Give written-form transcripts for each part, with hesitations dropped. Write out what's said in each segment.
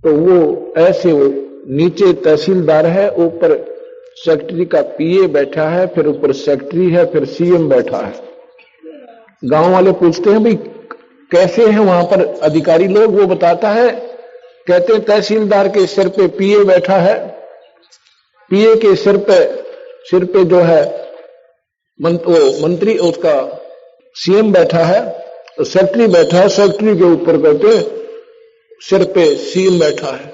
तो वो ऐसे वो नीचे तहसीलदार है, ऊपर सेक्रेटरी का पीए बैठा है, फिर ऊपर सेक्रेटरी है, फिर सीएम बैठा है। गांव वाले पूछते हैं भाई कैसे हैं वहां पर अधिकारी लोग, वो बताता है, कहते हैं तहसीलदार के सिर पे पीए बैठा है, पीए के सिर पे जो है मंत्री उसका सीएम बैठा है, सेक्रेटरी बैठा है, सेक्रेटरी के ऊपर कहते सिर पे सीएम बैठा है।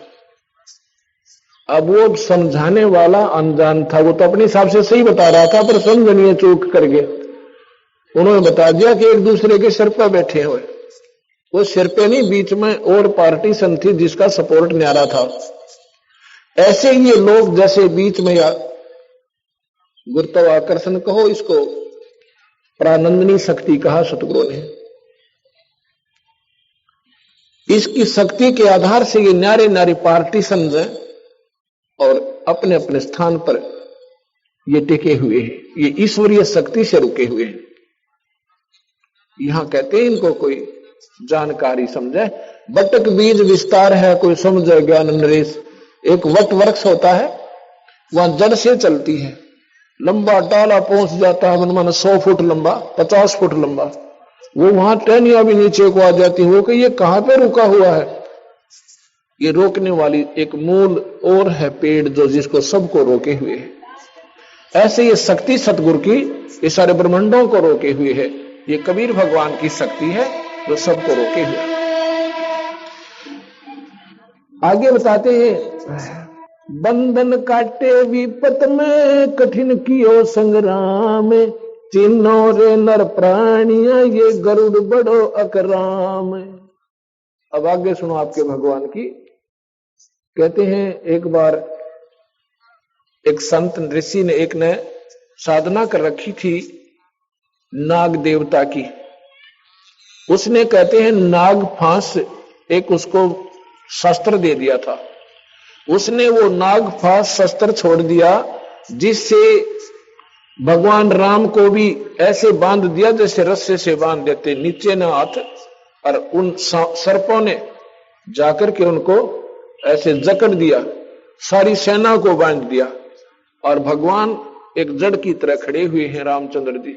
अब वो समझाने वाला अनजान था, वो तो अपने हिसाब से सही बता रहा था, पर समझनिए चूक कर गए। उन्होंने बता दिया कि एक दूसरे के सिर पर बैठे हुए। वो सिर पे नहीं, बीच में और पार्टी सन थी जिसका सपोर्ट न्यारा था। ऐसे ही ये लोग जैसे बीच में या गुरुत्वाकर्षण कहो, इसको प्रानंदनी शक्ति कहा सतगुरु ने। इसकी शक्ति के आधार से ये न्यारे न्यारी पार्टीशन है और अपने अपने स्थान पर ये टिके हुए हैं, ये ईश्वरीय शक्ति से रुके हुए हैं। यहां कहते हैं इनको कोई जानकारी समझे, बटक बीज विस्तार है, कोई समझे ज्ञान नरेश। एक वट वृक्ष होता है, वहां जड़ से चलती है, लंबा डाला पहुंच जाता है, मन 100 फुट लंबा, 50 फुट लंबा, वो वहां टहनियां भी नीचे को आ जाती है। वो कि ये कहां पे रुका हुआ है, ये रोकने वाली एक मूल और है पेड़ जो जिसको सबको रोके हुए है। ऐसे ये शक्ति सतगुरु की ये सारे ब्रह्मांडों को रोके हुए है। ये कबीर भगवान की शक्ति है जो सबको रोके हुए है। आगे बताते हैं, बंधन काटे विपत में, कठिन कियो संग्राम, चिन्हो रे नर प्राणिया, ये गरुड़ बड़ो अकराम। अब आगे सुनो आपके भगवान की। कहते हैं एक बार एक संत ऋषि ने एक ने साधना कर रखी थी नाग देवता की। उसने कहते हैं नाग फांस एक उसको शस्त्र दे दिया था। उसने वो नाग फांस शस्त्र छोड़ दिया, जिससे भगवान राम को भी ऐसे बांध दिया जैसे रस्से से बांध देते, नीचे न हाथ, और उन सर्पों ने जाकर के उनको ऐसे जकड़ दिया, सारी सेना को बांध दिया, और भगवान एक जड़ की तरह खड़े हुए हैं रामचंद्र जी।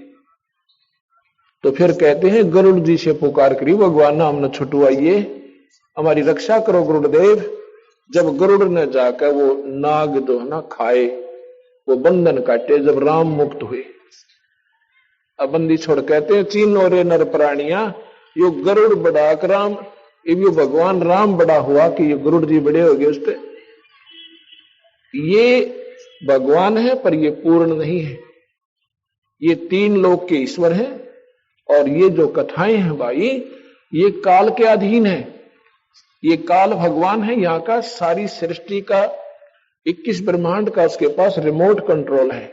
तो फिर कहते हैं गरुड़ जी से पुकार करी, भगवान नाम न छुटवाइए, हमारी रक्षा करो गुरुदेव। जब गरुड़ ने जाकर वो नाग जो है ना खाए, वो बंधन काटे, जब राम मुक्त हुए, अब बंदी छोड़ कहते हैं चीनो रे नर प्राणिया, यो गरुड़ बड़ा राम, यो भगवान राम बड़ा हुआ कि ये गरुड़ जी बड़े हो गए उस पर। ये भगवान है पर ये पूर्ण नहीं है, ये 3 लोक के ईश्वर हैं। और ये जो कथाएं हैं भाई, ये काल के अधीन है। ये काल भगवान है, यहाँ का सारी सृष्टि का 21 ब्रह्मांड का उसके पास रिमोट कंट्रोल है,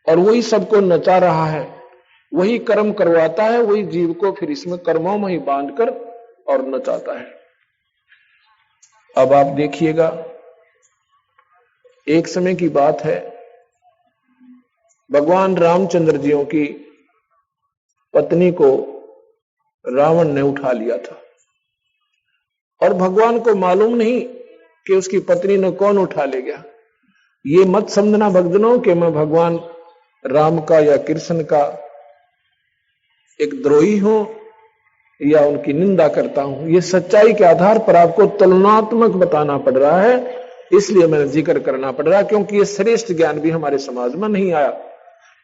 और वही सबको नचा रहा है, वही कर्म करवाता है, वही जीव को फिर इसमें कर्मों में ही बांधकर और नचाता है। अब आप देखिएगा, एक समय की बात है, भगवान रामचंद्र जियों की पत्नी को रावण ने उठा लिया था, और भगवान को मालूम नहीं कि उसकी पत्नी ने कौन उठा ले गया। ये मत समझना भक्तजनों कि मैं भगवान राम का या कृष्ण का एक द्रोही हूं या उनकी निंदा करता हूं। ये सच्चाई के आधार पर आपको तुलनात्मक बताना पड़ रहा है, इसलिए मैंने जिक्र करना पड़ रहा है, क्योंकि ये श्रेष्ठ ज्ञान भी हमारे समाज में नहीं आया।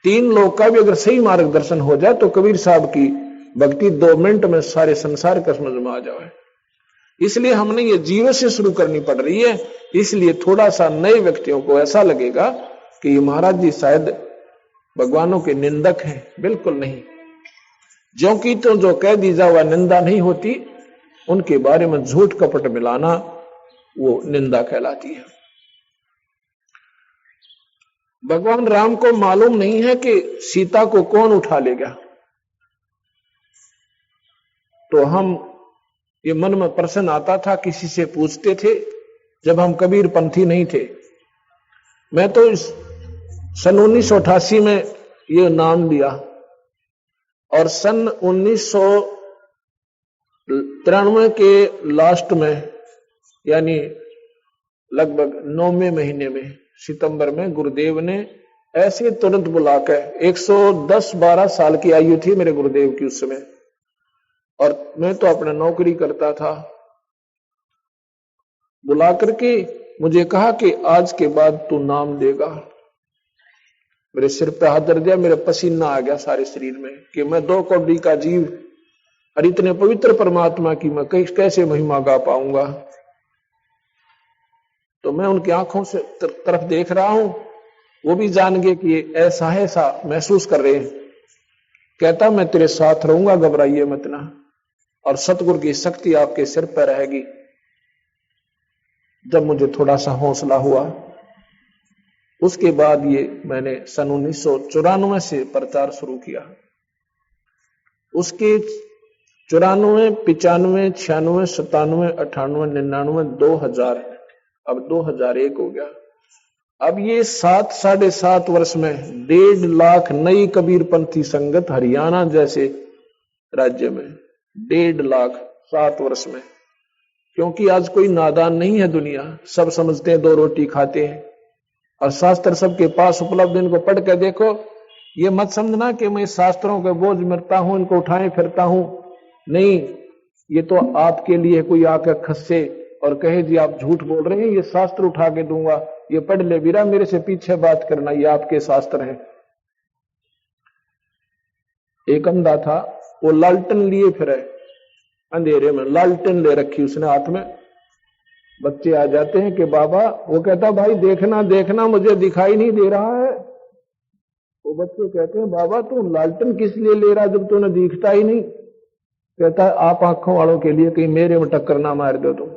3 लोग का भी अगर सही मार्गदर्शन हो जाए तो कबीर साहब की भक्ति 2 मिनट में सारे संसार का समझ में आ जाए। इसलिए हमने ये जीरो से शुरू करनी पड़ रही है। इसलिए थोड़ा सा नए व्यक्तियों को ऐसा लगेगा कि ये महाराज जी शायद भगवानों के निंदक हैं। बिल्कुल नहीं, ज्यों की तो जो कह दी जा वह निंदा नहीं होती, उनके बारे में झूठ कपट मिलाना वो निंदा कहलाती है। भगवान राम को मालूम नहीं है कि सीता को कौन उठा लेगा, तो हम ये मन में प्रश्न आता था, किसी से पूछते थे जब हम कबीर पंथी नहीं थे। मैं तो इस सन 1988 में ये नाम लिया, और सन 1993 के लास्ट में यानी लगभग 9वें महीने में, सितंबर में गुरुदेव ने ऐसे तुरंत बुलाकर, 110-12 साल की आयु थी मेरे गुरुदेव की उस समय, और मैं तो अपना नौकरी करता था। बुला करके मुझे कहा कि आज के बाद तू नाम देगा। मेरे सिर पे हाथ धर दिया, मेरा पसीना आ गया सारे शरीर में कि मैं 2 कौड़ी का जीव और इतने पवित्र परमात्मा की मैं कैसे महिमा गा पाऊंगा। तो मैं उनकी आंखों से तरफ देख रहा हूं, वो भी जान गए कि ऐसा है, ऐसा महसूस कर रहे हैं। कहता मैं तेरे साथ रहूंगा, घबराइए मत ना, और सतगुरु की शक्ति आपके सिर पर रहेगी। जब मुझे थोड़ा सा हौसला हुआ, उसके बाद ये मैंने सन 1994 से प्रचार शुरू किया। उसके 94, 95, 96, 97, 98, 99, 2000, अब 2001 हो गया। अब ये 7-7.5 वर्ष में 1.5 लाख नई कबीरपंथी संगत हरियाणा जैसे राज्य में, 1.5 लाख 7 वर्ष में। क्योंकि आज कोई नादान नहीं है दुनिया, सब समझते हैं 2 रोटी खाते हैं, और शास्त्र सबके पास उपलब्ध। इनको पढ़ कर देखो, ये मत समझना कि मैं शास्त्रों के बोझ मरता हूं, इनको उठाए फिरता हूं, नहीं। ये तो आपके लिए कोई आकर खस्से और कहे जी आप झूठ बोल रहे हैं, ये शास्त्र उठा के दूंगा, ये पढ़ ले बीरा, मेरे से पीछे बात करना, ये आपके शास्त्र हैं। एक अंधा था, वो लालटन लिए फिरे, अंधेरे में लालटेन ले रखी उसने हाथ में। बच्चे आ जाते हैं कि बाबा, वो कहता भाई देखना देखना मुझे दिखाई नहीं दे रहा है। वो बच्चे कहते हैं बाबा तू लालटेन किस लिए ले रहा जब तूने दिखता ही नहीं। कहता है आप आंखों वालों के लिए कहीं मेरे में टक्कर ना मार दो तुम।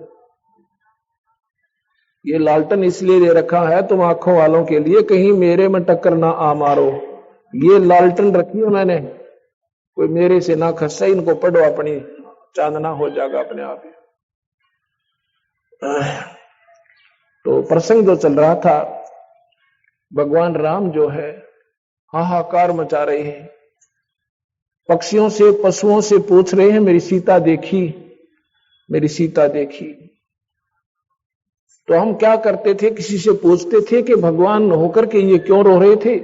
ये लालटेन इसलिए ले रखा है तुम आंखों वालों के लिए, कहीं मेरे में टक्कर ना आ मारो। ये लालटेन रखी है मैंने, कोई मेरे से ना खस्सा, इनको पढ़ो, अपनी चांदना हो जाएगा अपने आप ही। तो प्रसंग जो चल रहा था, भगवान राम जो है हाहाकार मचा रहे हैं, पक्षियों से पशुओं से पूछ रहे हैं मेरी सीता देखी, मेरी सीता देखी। तो हम क्या करते थे, किसी से पूछते थे कि भगवान होकर के ये क्यों रो रहे थे,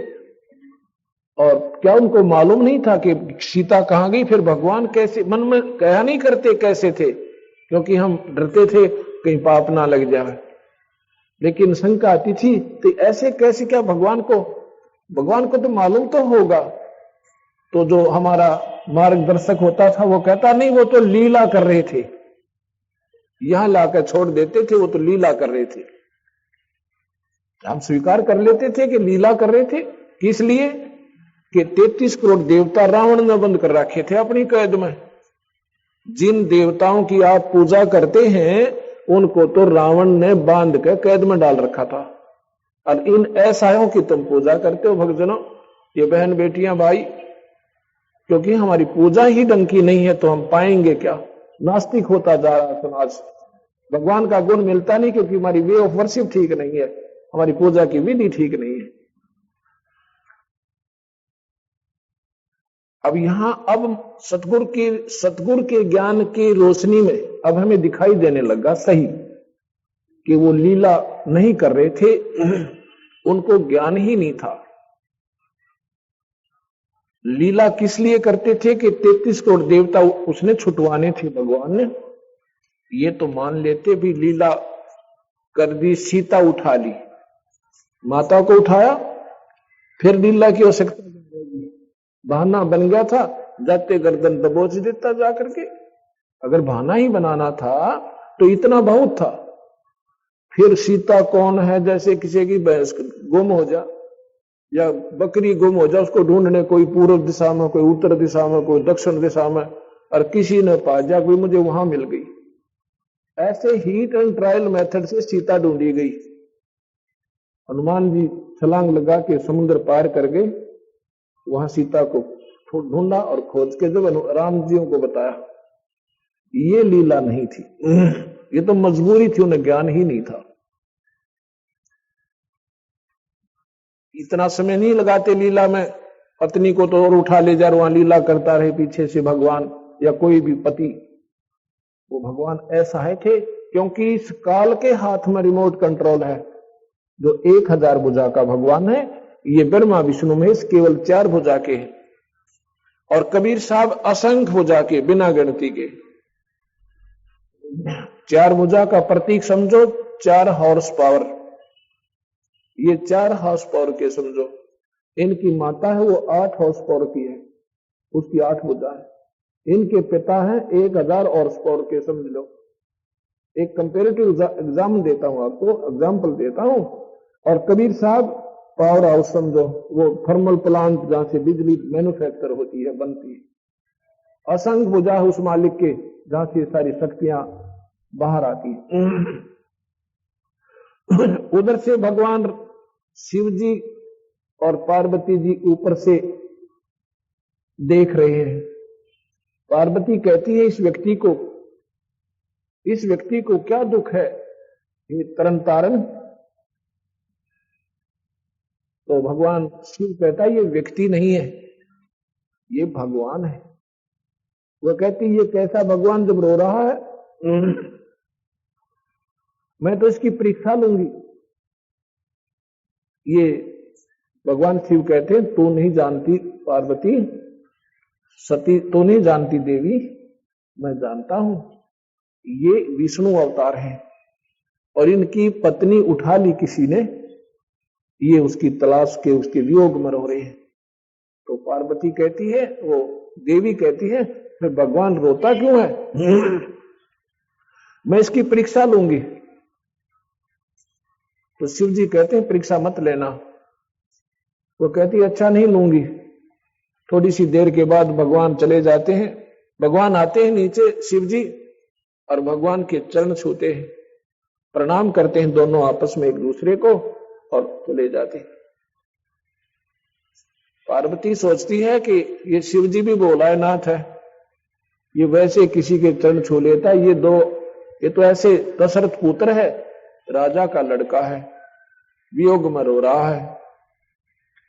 और क्या उनको मालूम नहीं था कि सीता कहां गई। फिर भगवान कैसे, मन में कहा नहीं करते कैसे थे, क्योंकि हम डरते थे कहीं पाप ना लग जाए। लेकिन शंका आती थी तो ऐसे कैसे, क्या भगवान को तो मालूम तो होगा। तो जो हमारा मार्गदर्शक होता था वो कहता नहीं, वो तो लीला कर रहे थे, यहां लाकर छोड़ देते थे, वो तो लीला कर रहे थे। हम स्वीकार कर लेते थे कि लीला कर रहे थे। किस लिए कि 33 करोड़ देवता रावण ने बंद कर रखे थे अपनी कैद में। जिन देवताओं की आप पूजा करते हैं उनको तो रावण ने बांध कर कैद में डाल रखा था, और इन ऐसायों की तुम पूजा करते हो भक्तजनों, ये बहन बेटियां भाई। क्योंकि हमारी पूजा ही ढंग की नहीं है तो हम पाएंगे क्या। नास्तिक होता जा रहा है समाज, भगवान का गुण मिलता नहीं, क्योंकि हमारी वे ऑफ वर्शिप ठीक नहीं है, हमारी पूजा की विधि ठीक नहीं है। अब यहां अब सतगुरु के ज्ञान की रोशनी में अब हमें दिखाई देने लगा सही कि वो लीला नहीं कर रहे थे, उनको ज्ञान ही नहीं था। लीला किस लिए करते थे कि 33 करोड़ देवता उसने छुटवाने थे भगवान ने। ये तो मान लेते भी लीला कर दी, सीता उठा ली, माता को उठाया, फिर लीला की आवश्यकता बहाना बन गया था, जाते गर्दन दबोच देता जाकर के। अगर बहाना ही बनाना था तो इतना बहुत था। फिर सीता कौन है, जैसे किसी की भैंस गुम हो जा या बकरी गुम हो जा, उसको ढूंढने कोई पूर्व दिशा में, कोई उत्तर दिशा में, कोई दक्षिण दिशा में, और किसी ने पा जा, कोई मुझे वहां मिल गई। ऐसे हीट एंड ट्रायल मेथड से सीता ढूंढी गई। हनुमान जी छलांग लगा के समुद्र पार कर गए, वहां सीता को ढूंढा और खोज के जब राम जी को बताया। ये लीला नहीं थी, ये तो मजबूरी थी, उन्हें ज्ञान ही नहीं था। इतना समय नहीं लगाते लीला में, पत्नी को तो और उठा ले जा, वहां लीला करता रहे पीछे से भगवान या कोई भी पति। वो भगवान ऐसा है थे क्योंकि इस काल के हाथ में रिमोट कंट्रोल है। जो 1000 भुजा का भगवान है, ये ब्रह्मा विष्णु महेश केवल 4 भुजा के हैं, और कबीर साहब असंख्य भुजा के, बिना गिनती के। 4 भुजा का प्रतीक समझो, 4 हॉर्स पावर। ये 4 हॉर्स पावर के समझो। इनकी माता है वो 8 हॉर्स पावर की है, उसकी 8 भुजा है। इनके पिता हैं 1000 हॉर्स पावर के, समझ लो। एक कंपेरेटिव एग्जाम देता हूं आपको, एग्जाम्पल देता हूं। और कबीर साहब पावर हाउस समझो, वो थर्मल प्लांट जहां से बिजली मैन्युफैक्चर होती है, बनती है। असंख्य भुजा है उस मालिक के, जहां से सारी शक्तियां बाहर आती है। उधर से भगवान शिव जी और पार्वती जी ऊपर से देख रहे हैं। पार्वती कहती है इस व्यक्ति को क्या दुख है, ये तरन तारन। तो भगवान शिव कहता है ये व्यक्ति नहीं है, ये भगवान है। वो कहती ये कैसा भगवान जब रो रहा है, मैं तो इसकी परीक्षा लूंगी। ये भगवान शिव कहते हैं तू नहीं जानती पार्वती, सती तू नहीं जानती देवी, मैं जानता हूं। ये विष्णु अवतार है और इनकी पत्नी उठा ली किसी ने, ये उसकी तलाश के, उसके वियोग में रो रहे हैं। तो पार्वती कहती है, वो देवी कहती है फिर भगवान रोता क्यों है? मैं इसकी परीक्षा लूंगी। तो शिव जी कहते हैं परीक्षा मत लेना। वो कहती अच्छा नहीं लूंगी। थोड़ी सी देर के बाद भगवान चले जाते हैं। भगवान आते हैं नीचे, शिव जी, और भगवान के चरण छूते हैं, प्रणाम करते हैं दोनों आपस में एक दूसरे को, और चले जाते हैं। पार्वती सोचती है कि ये शिव जी भी भोलानाथ है, ये वैसे किसी के चरण छू लेता है। ये तो ऐसे दशरथ पुत्र है, राजा का लड़का है, वियोग में रो रहा है।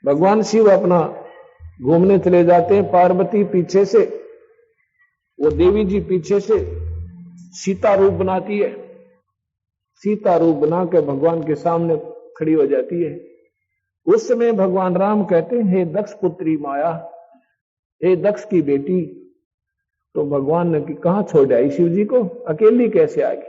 भगवान शिव अपना घूमने चले जाते हैं। पार्वती पीछे से, वो देवी जी पीछे से सीता रूप बनाती है। सीता रूप बना के भगवान के सामने खड़ी हो जाती है। उस समय भगवान राम कहते हैं हे दक्ष पुत्री माया, हे दक्ष की बेटी। तो भगवान ने कहां छोड़ आई शिव जी को, अकेली कैसे आ गई?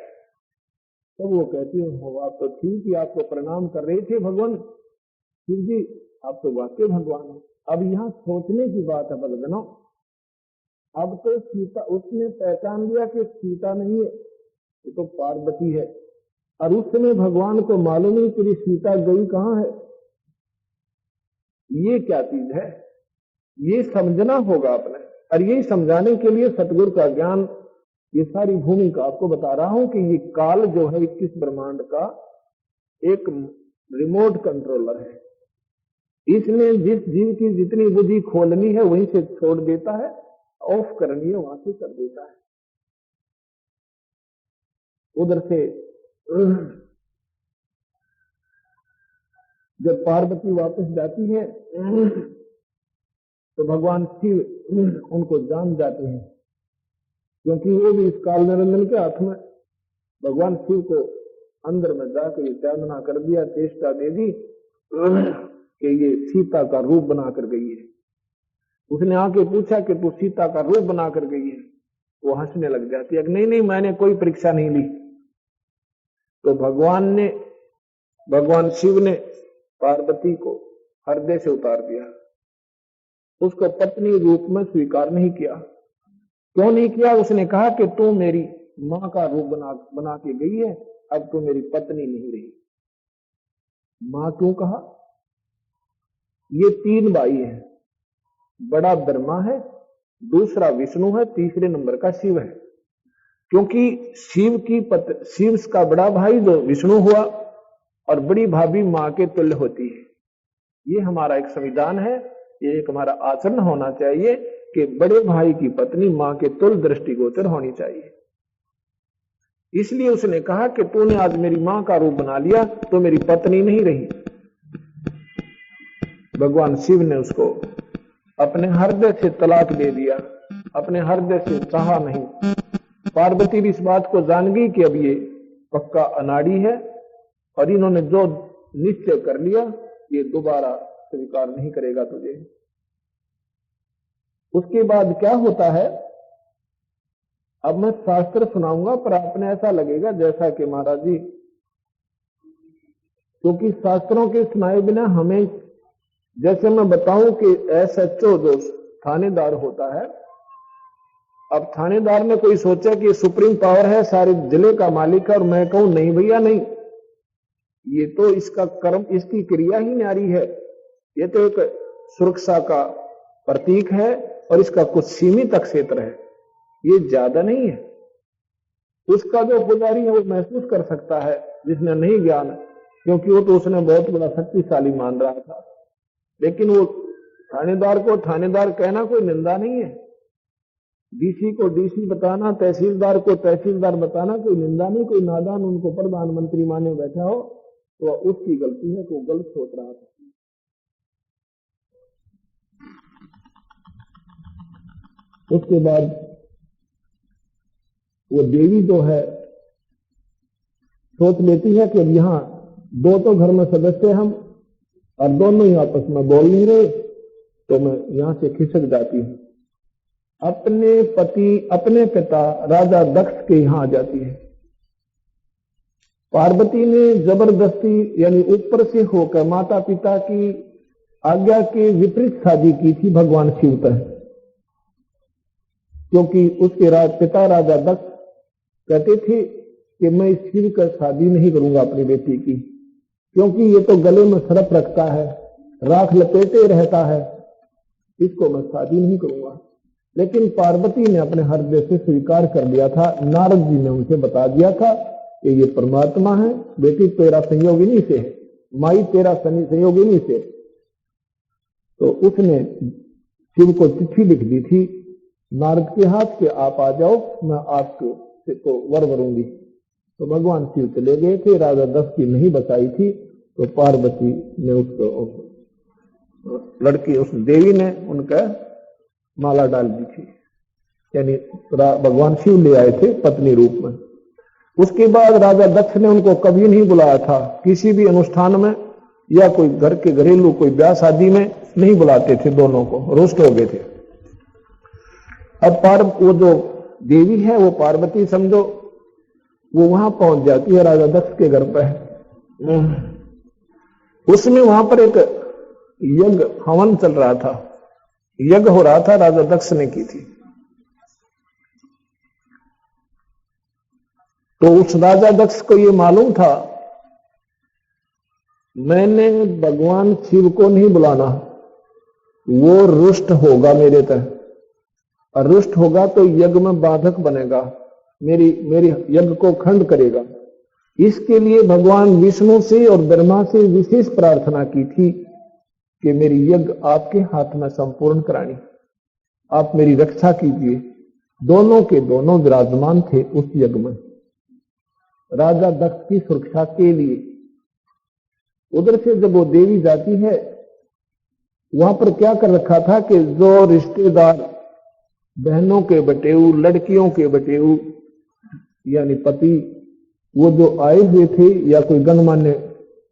तो वो कहती है हो आप तो ठीक ही आपको प्रणाम कर रहे थे भगवान शिव जी, आप तो वाकई भगवान हो। अब यहाँ सोचने की बात है बलगनो, अब तो सीता, उसने पहचान लिया कि सीता नहीं है, ये तो पार्वती है। और उस समय भगवान को मालूम नहीं कि सीता गई कहां है। ये क्या चीज है, ये समझना होगा अपने। और यही समझाने के लिए सतगुरु का ज्ञान, ये सारी भूमिका आपको बता रहा हूं कि ये काल जो है 21 ब्रह्मांड का एक रिमोट कंट्रोलर है। इसने जिस जीव की जितनी बुद्धि खोलनी है वहीं से छोड़ देता है, ऑफ करनी है वहां से कर देता है। उधर से जब पार्वती वापस जाती है तो भगवान शिव उनको जान जाते हैं, क्योंकि वो भी इस काल निरंजन के हाथ में। भगवान शिव को अंदर में जाकर ये चांदना कर दिया, चेष्टा दे दी कि ये सीता का रूप बना कर गई है। उसने आके पूछा कि तू सीता का रूप बना कर गई है। वो हंसने लग जाती है, नहीं मैंने कोई परीक्षा नहीं ली। तो भगवान शिव ने पार्वती को हृदय से उतार दिया, उसको पत्नी रूप में स्वीकार नहीं किया। क्यों नहीं किया? उसने कहा कि तू मेरी मां का रूप बना के गई है, अब तू मेरी पत्नी नहीं रही। मां क्यों कहा? ये 3 भाई हैं, बड़ा ब्रह्मा है, दूसरा विष्णु है, तीसरे नंबर का शिव है। क्योंकि शिव का बड़ा भाई जो विष्णु हुआ और बड़ी भाभी मां के तुल्य होती है। ये हमारा एक संविधान है, ये एक हमारा आचरण होना चाहिए कि बड़े भाई की पत्नी मां के तुल्य दृष्टिगोचर होनी चाहिए। इसलिए उसने कहा कि तूने आज मेरी मां का रूप बना लिया तो मेरी पत्नी नहीं रही। भगवान शिव ने उसको अपने हृदय से तलाक दे दिया, अपने हृदय से चाहा नहीं। पार्वती भी इस बात को जान गई कि अब ये पक्का अनाड़ी है और इन्होंने जो निश्चय कर लिया ये दोबारा स्वीकार नहीं करेगा तुझे। उसके बाद क्या होता है, अब मैं शास्त्र सुनाऊंगा पर आपने ऐसा लगेगा जैसा कि महाराज जी, क्योंकि शास्त्रों के सुनाए बिना हमें, जैसे मैं बताऊं कि SHO जो थानेदार होता है, अब थानेदार ने कोई सोचा कि सुप्रीम पावर है, सारे जिले का मालिक है, और मैं कहूं नहीं भैया नहीं, ये तो इसका कर्म, इसकी क्रिया ही न्यारी है, ये तो एक सुरक्षा का प्रतीक है और इसका कुछ सीमित क्षेत्र है, ये ज्यादा नहीं है। उसका जो पुजारी है वो महसूस कर सकता है, जिसने नहीं ज्ञान, क्योंकि वो तो उसने बहुत बड़ा शक्तिशाली मान रहा था। लेकिन वो थानेदार को थानेदार कहना कोई निंदा नहीं है, DC को DC बताना, तहसीलदार को तहसीलदार बताना कोई निंदा नहीं। कोई नादान उनको प्रधानमंत्री माने बैठा हो तो उसकी गलती है कि वो गलत सोच रहा था। उसके बाद वो देवी जो है सोच लेती है कि अब यहां दो तो घर में सदस्य हम और दोनों ही आपस में बोल नहीं रहे, तो मैं यहां से खिसक जाती हूं। अपने पति, अपने पिता राजा दक्ष के यहां आ जाती है। पार्वती ने जबरदस्ती यानी ऊपर से होकर माता पिता की आज्ञा के विपरीत शादी की थी भगवान शिव पर, क्योंकि उसके पिता राजा दक्ष कहते थे कि मैं इस शिव का शादी नहीं करूंगा अपनी बेटी की, क्योंकि ये तो गले में सर्प रखता है, राख लपेटे रहता है, इसको मैं शादी नहीं करूंगा। लेकिन पार्वती ने अपने हृदय से स्वीकार कर लिया था। नारद जी ने उनसे बता दिया था कि ये परमात्मा है, बेटी तेरा संयोगिनी से है, माई तेरा संयोगिनी से। तो उसने शिव को चिट्ठी लिख दी थी नारद के हाथ के, आप आ जाओ, मैं आपको वर वरूंगी। तो भगवान शिव चले गए थे, राजा दक्ष की नहीं बचाई थी, तो पार्वती ने उसको लड़की, उस देवी ने उनका माला डाल दी थी, यानी भगवान शिव ले आए थे पत्नी रूप में। उसके बाद राजा दक्ष ने उनको कभी नहीं बुलाया था, किसी भी अनुष्ठान में या कोई घर के घरेलू कोई ब्याह शादी में नहीं बुलाते थे, दोनों को रुष्ट हो गए थे। अब वो जो देवी है वो पार्वती समझो, वो वहां पहुंच जाती है राजा दक्ष के घर पर। उसमें वहां पर एक यज्ञ हवन चल रहा था, यज्ञ हो रहा था, राजा दक्ष ने की थी। तो उस राजा दक्ष को ये मालूम था मैंने भगवान शिव को नहीं बुलाना, वो रुष्ट होगा मेरे तक, और रुष्ट होगा तो यज्ञ में बाधक बनेगा, मेरी यज्ञ को खंड करेगा। इसके लिए भगवान विष्णु से और ब्रह्मा से विशेष प्रार्थना की थी कि मेरी यज्ञ आपके हाथ में संपूर्ण करानी, आप मेरी रक्षा कीजिए। दोनों के दोनों विराजमान थे उस यज्ञ में राजा दक्ष की सुरक्षा के लिए। उधर से जब वो देवी जाती है, वहां पर क्या कर रखा था कि जो रिश्तेदार, बहनों के बटेऊ, लड़कियों के बटेऊ यानी पति, वो जो आए हुए थे या कोई गणमान्य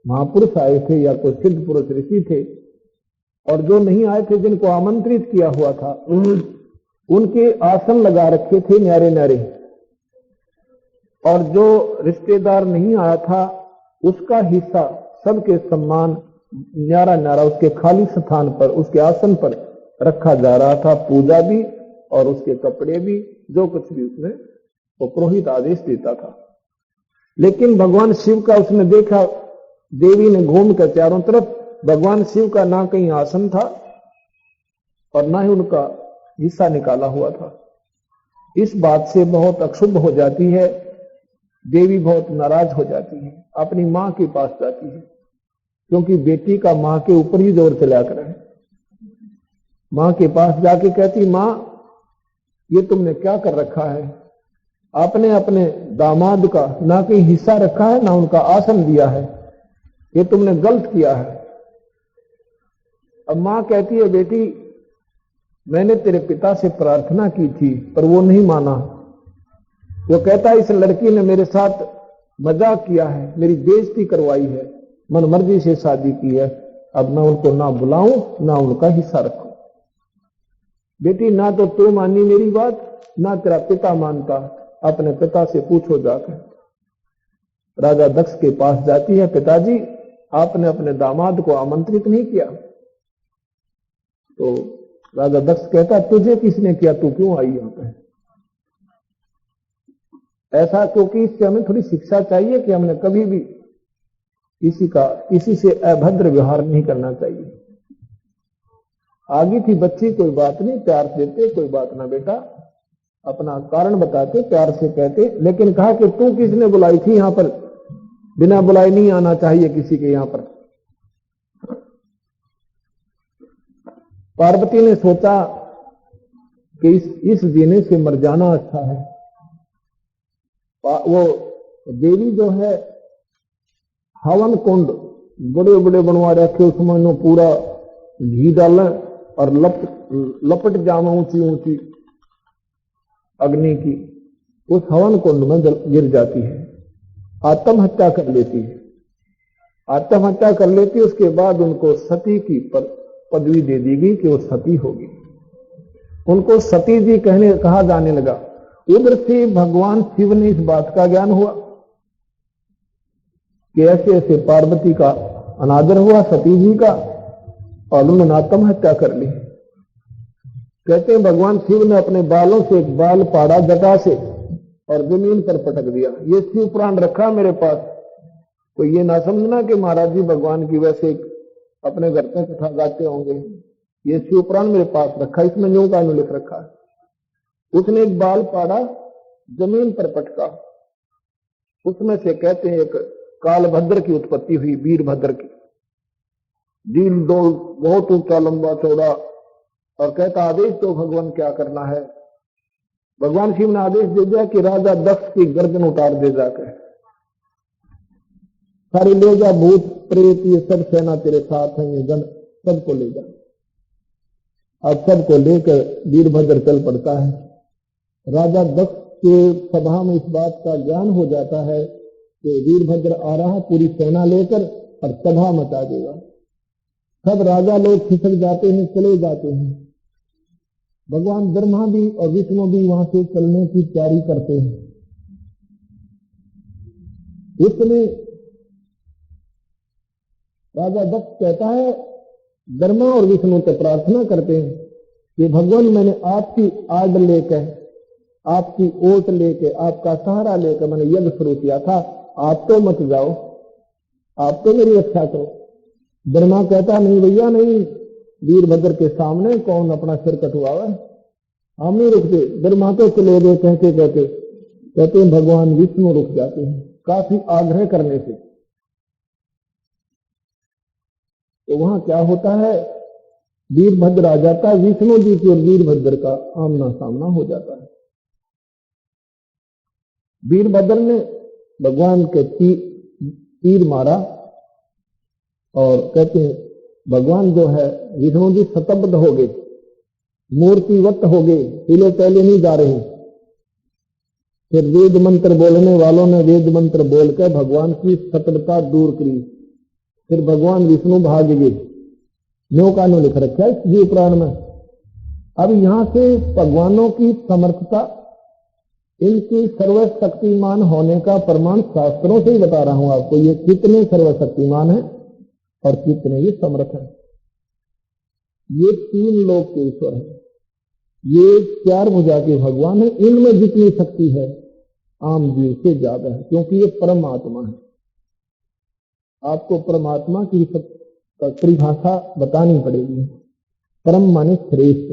महापुरुष आए थे या कोई सिद्ध पुरुष ऋषि थे, और जो नहीं आए थे जिनको आमंत्रित किया हुआ था, उनके आसन लगा रखे थे न्यारे न्यारे, और जो रिश्तेदार नहीं आया था उसका हिस्सा सबके सम्मान न्यारा न्यारा उसके खाली स्थान पर, उसके आसन पर रखा जा रहा था। पूजा भी और उसके कपड़े भी, जो कुछ भी उसने वो पुरोहित आदेश देता था। लेकिन भगवान शिव का उसने देखा, देवी ने घूम कर चारों तरफ, भगवान शिव का ना कहीं आसन था और ना ही उनका हिस्सा निकाला हुआ था। इस बात से बहुत अक्षुब्ध हो जाती है देवी, बहुत नाराज हो जाती है, अपनी मां के पास जाती है, क्योंकि बेटी का मां के ऊपर ही जोर चला कर है। मां के पास जाके कहती, मां ये तुमने क्या कर रखा है, आपने अपने दामाद का ना कहीं हिस्सा रखा है ना उनका आसन दिया है, ये तुमने गलत किया है। अब मां कहती है, बेटी मैंने तेरे पिता से प्रार्थना की थी पर वो नहीं माना। वो कहता है इस लड़की ने मेरे साथ मजाक किया है, मेरी बेइज्जती करवाई है, मनमर्जी से शादी की है, अब मैं उनको ना बुलाऊं ना उनका हिस्सा रखूं। बेटी ना तो तू मानी मेरी बात, ना तेरा पिता मानता, अपने पिता से पूछो जाकर। राजा दक्ष के पास जाती है, पिताजी आपने अपने दामाद को आमंत्रित नहीं किया। तो राजा दक्ष कहता, तुझे किसने किया, तू क्यों आई यहां पे? ऐसा क्योंकि इससे हमें थोड़ी शिक्षा चाहिए कि हमने कभी भी किसी से अभद्र व्यवहार नहीं करना चाहिए। आगे थी बच्ची, कोई बात नहीं, प्यार से देते, कोई बात ना बेटा, अपना कारण बताते, प्यार से कहते। लेकिन कहा कि तू किसने बुलाई थी यहां पर, बिना बुलाए नहीं आना चाहिए किसी के यहां पर। पार्वती ने सोचा कि इस जीने से मर जाना अच्छा है। वो देवी जो है हवन कुंड बड़े बड़े बनवा रखे, उसमें पूरा घी डालें और लपट जामा ऊंची ऊंची अग्नि की, उस हवन कुंड में गिर जाती है, आत्महत्या कर लेती है। आत्महत्या कर लेती, उसके बाद उनको सती की पदवी दे दी गई कि वो सती होगी। उनको सती जी कहा जाने लगा। उधर से भगवान शिव ने इस बात का ज्ञान हुआ कि ऐसे ऐसे पार्वती का अनादर हुआ सती जी का, और उन्होंने आत्महत्या कर ली। कहते हैं भगवान शिव ने अपने बालों से एक बाल पाड़ा जटा से और जमीन पर पटक दिया। ये शिव पुराण रखा मेरे पास, तो ये ना समझना कि महाराज जी भगवान की वैसे अपने घर पे कथा गाते होंगे। ये शिव पुराण मेरे पास रखा, इसमें न्यू का लिख रखा है। उसने एक बाल पाड़ा, जमीन पर पटका, उसमें से कहते हैं एक कालभद्र की उत्पत्ति हुई, वीरभद्र की। दिल डोल बहुत ऊंचा लंबा चौड़ा, और कहता आदेश तो भगवान क्या करना है। भगवान शिव ने आदेश दे दिया कि राजा दक्ष की गर्दन उतार दे जाकर, सारी ले जा, भूत प्रेत ये सब सेना तेरे साथ है, ये गण सबको ले जा। अब सबको लेकर वीरभद्र चल पड़ता है। राजा दक्ष के सभा में इस बात का ज्ञान हो जाता है कि वीरभद्र आ रहा है पूरी सेना लेकर और सभा मचा देगा। सब राजा लोग खिसक जाते हैं, चले जाते हैं। भगवान ब्रह्मा भी और विष्णु भी वहां से चलने की तैयारी करते हैं। इसमें राजा दक्ष कहता है, ब्रह्मा और विष्णु से प्रार्थना करते हैं कि भगवान मैंने आपकी आड़ लेकर, आपकी ओट लेके, आपका सहारा लेकर मैंने यज्ञ शुरू किया था, आप तो मत जाओ, आप तो मेरी रक्षा करो। ब्रह्मा कहता नहीं भैया नहीं, वीरभद्र के सामने कौन अपना सिर कटवावे, हम नहीं रुकते। ब्रह्मा तो चले गए कहते कहते, कहते हैं भगवान विष्णु रुक जाते हैं काफी आग्रह करने से। तो वहां क्या होता है, वीरभद्र आ जाता है, विष्णु जी की और वीरभद्र का आमना सामना हो जाता है। वीरभद्र ने भगवान के तीर मारा और कहते हैं भगवान जो है विष्णु जी शतबद्ध हो गए, मूर्तिवत हो गए, हिले पहले नहीं जा रहे। फिर वेद मंत्र बोलने वालों ने वेद मंत्र बोलकर भगवान की शतबद्धता दूर करी। फिर भगवान विष्णु भाग गए। न्यो का न्यो लिख रखा है जीव पुराण में। अब यहां से भगवानों की समर्थता, इनकी सर्वशक्तिमान होने का प्रमाण शास्त्रों से ही बता रहा हूं आपको। ये कितने सर्वशक्तिमान है और कितने ये समर्थ है। ये तीन लोक के ईश्वर है, ये चार भुजा के भगवान है। इनमें जितनी शक्ति है आम जीव से ज्यादा है, क्योंकि ये परमात्मा है। आपको परमात्मा की परिभाषा बतानी पड़ेगी। परम माने श्रेष्ठ,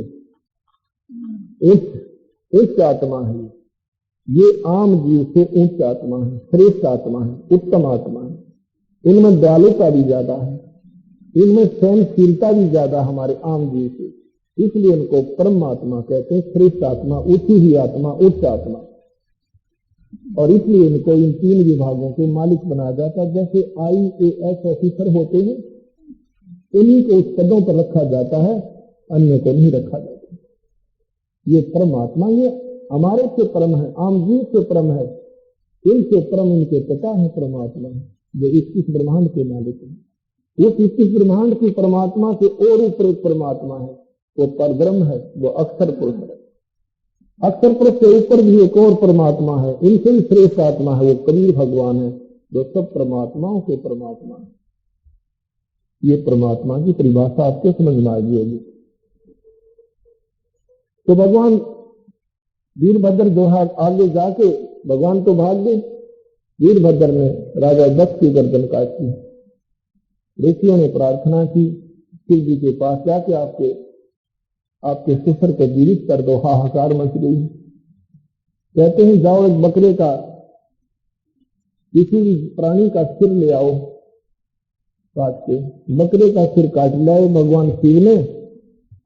उच्च आत्मा है। ये आम जीव से उच्च आत्मा है, श्रेष्ठ आत्मा है, उत्तम आत्मा है। इनमें दयालुता भी ज्यादा है, इनमें सहनशीलता भी ज्यादा हमारे आम जीव से, इसलिए इनको परमात्मा कहते हैं। श्रेष्ठ आत्मा, ऊंची ही आत्मा, उच्च आत्मा। और इसलिए इनको इन तीन विभागों के मालिक बनाया जाता है। जैसे IAS ऑफिसर होते हैं, उन्हीं को उस पदों पर रखा जाता है, अन्य को नहीं रखा जाता। ये परमात्मा ये हमारे से परम है, आम जीव से परम है, इनके परम इनके पिता है परमात्मा, जो 21 ब्रह्मांड के मालिक है। उस 21 ब्रह्मांड की परमात्मा से और ऊपर एक परमात्मा है, वो परब्रह्म है, वो अक्षर पुरुष है। अक्षर पुरुष से ऊपर भी एक और परमात्मा है, इनसे भी श्रेष्ठ आत्मा है, वो कबीर भगवान है, जो सब परमात्माओं के परमात्मा है। ये परमात्मा की परिभाषा आपके समझ में आ गई होगी। तो भगवान वीरभद्र जो है आगे जाके भगवान तो भाग गए, वीरभद्र ने राजा दक्ष की गर्दन काटी। ऋषियों ने प्रार्थना की शिव जी के पास जाके आपके ससुर को जीवित कर दो, हाहाकार मच गई। कहते हैं जाओ एक बकरे का, किसी भी प्राणी का सिर ले आओ काट के। बकरे का सिर काट लाए भगवान शिव ने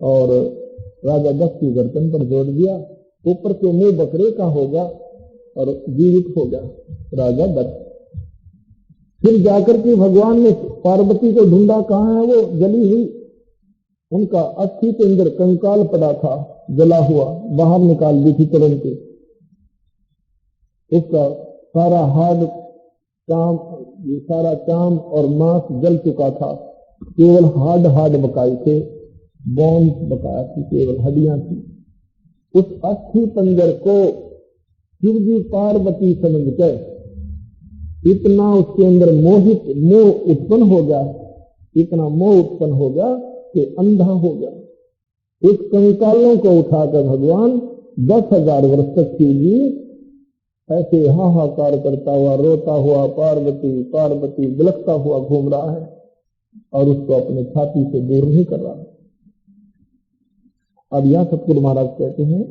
और राजा दक्ष की गर्दन पर जोड़ दिया। ऊपर से मुंह बकरे का होगा और जीवित हो गया राजा दक्ष। फिर जाकर के भगवान ने पार्वती को ढूंढा, कहाँ है वो जली हुई, उनका अस्थि के अंदर कंकाल पड़ा था जला हुआ, बाहर निकाल दी थी तुरंत। उसका सारा हाड चाम, सारा चाम और मांस जल चुका था, केवल हाड बकाए थे, बोन्स बकाया थी, केवल हड्डियां थी। उस अस्थि पंजर को शिव जी पार्वती समझकर इतना उसके अंदर मोह उत्पन्न हो गया, इतना मोह उत्पन्न हो गया कि अंधा हो गया। उस कंकालों को उठाकर भगवान 10,000 वर्ष तक शिव जी ऐसे हाहाकार करता हुआ, रोता हुआ, पार्वती पार्वती बिलखता हुआ घूम रहा है और उसको अपने छाती से दूर नहीं कर रहा। अब यह सतगुरु महाराज कहते हैं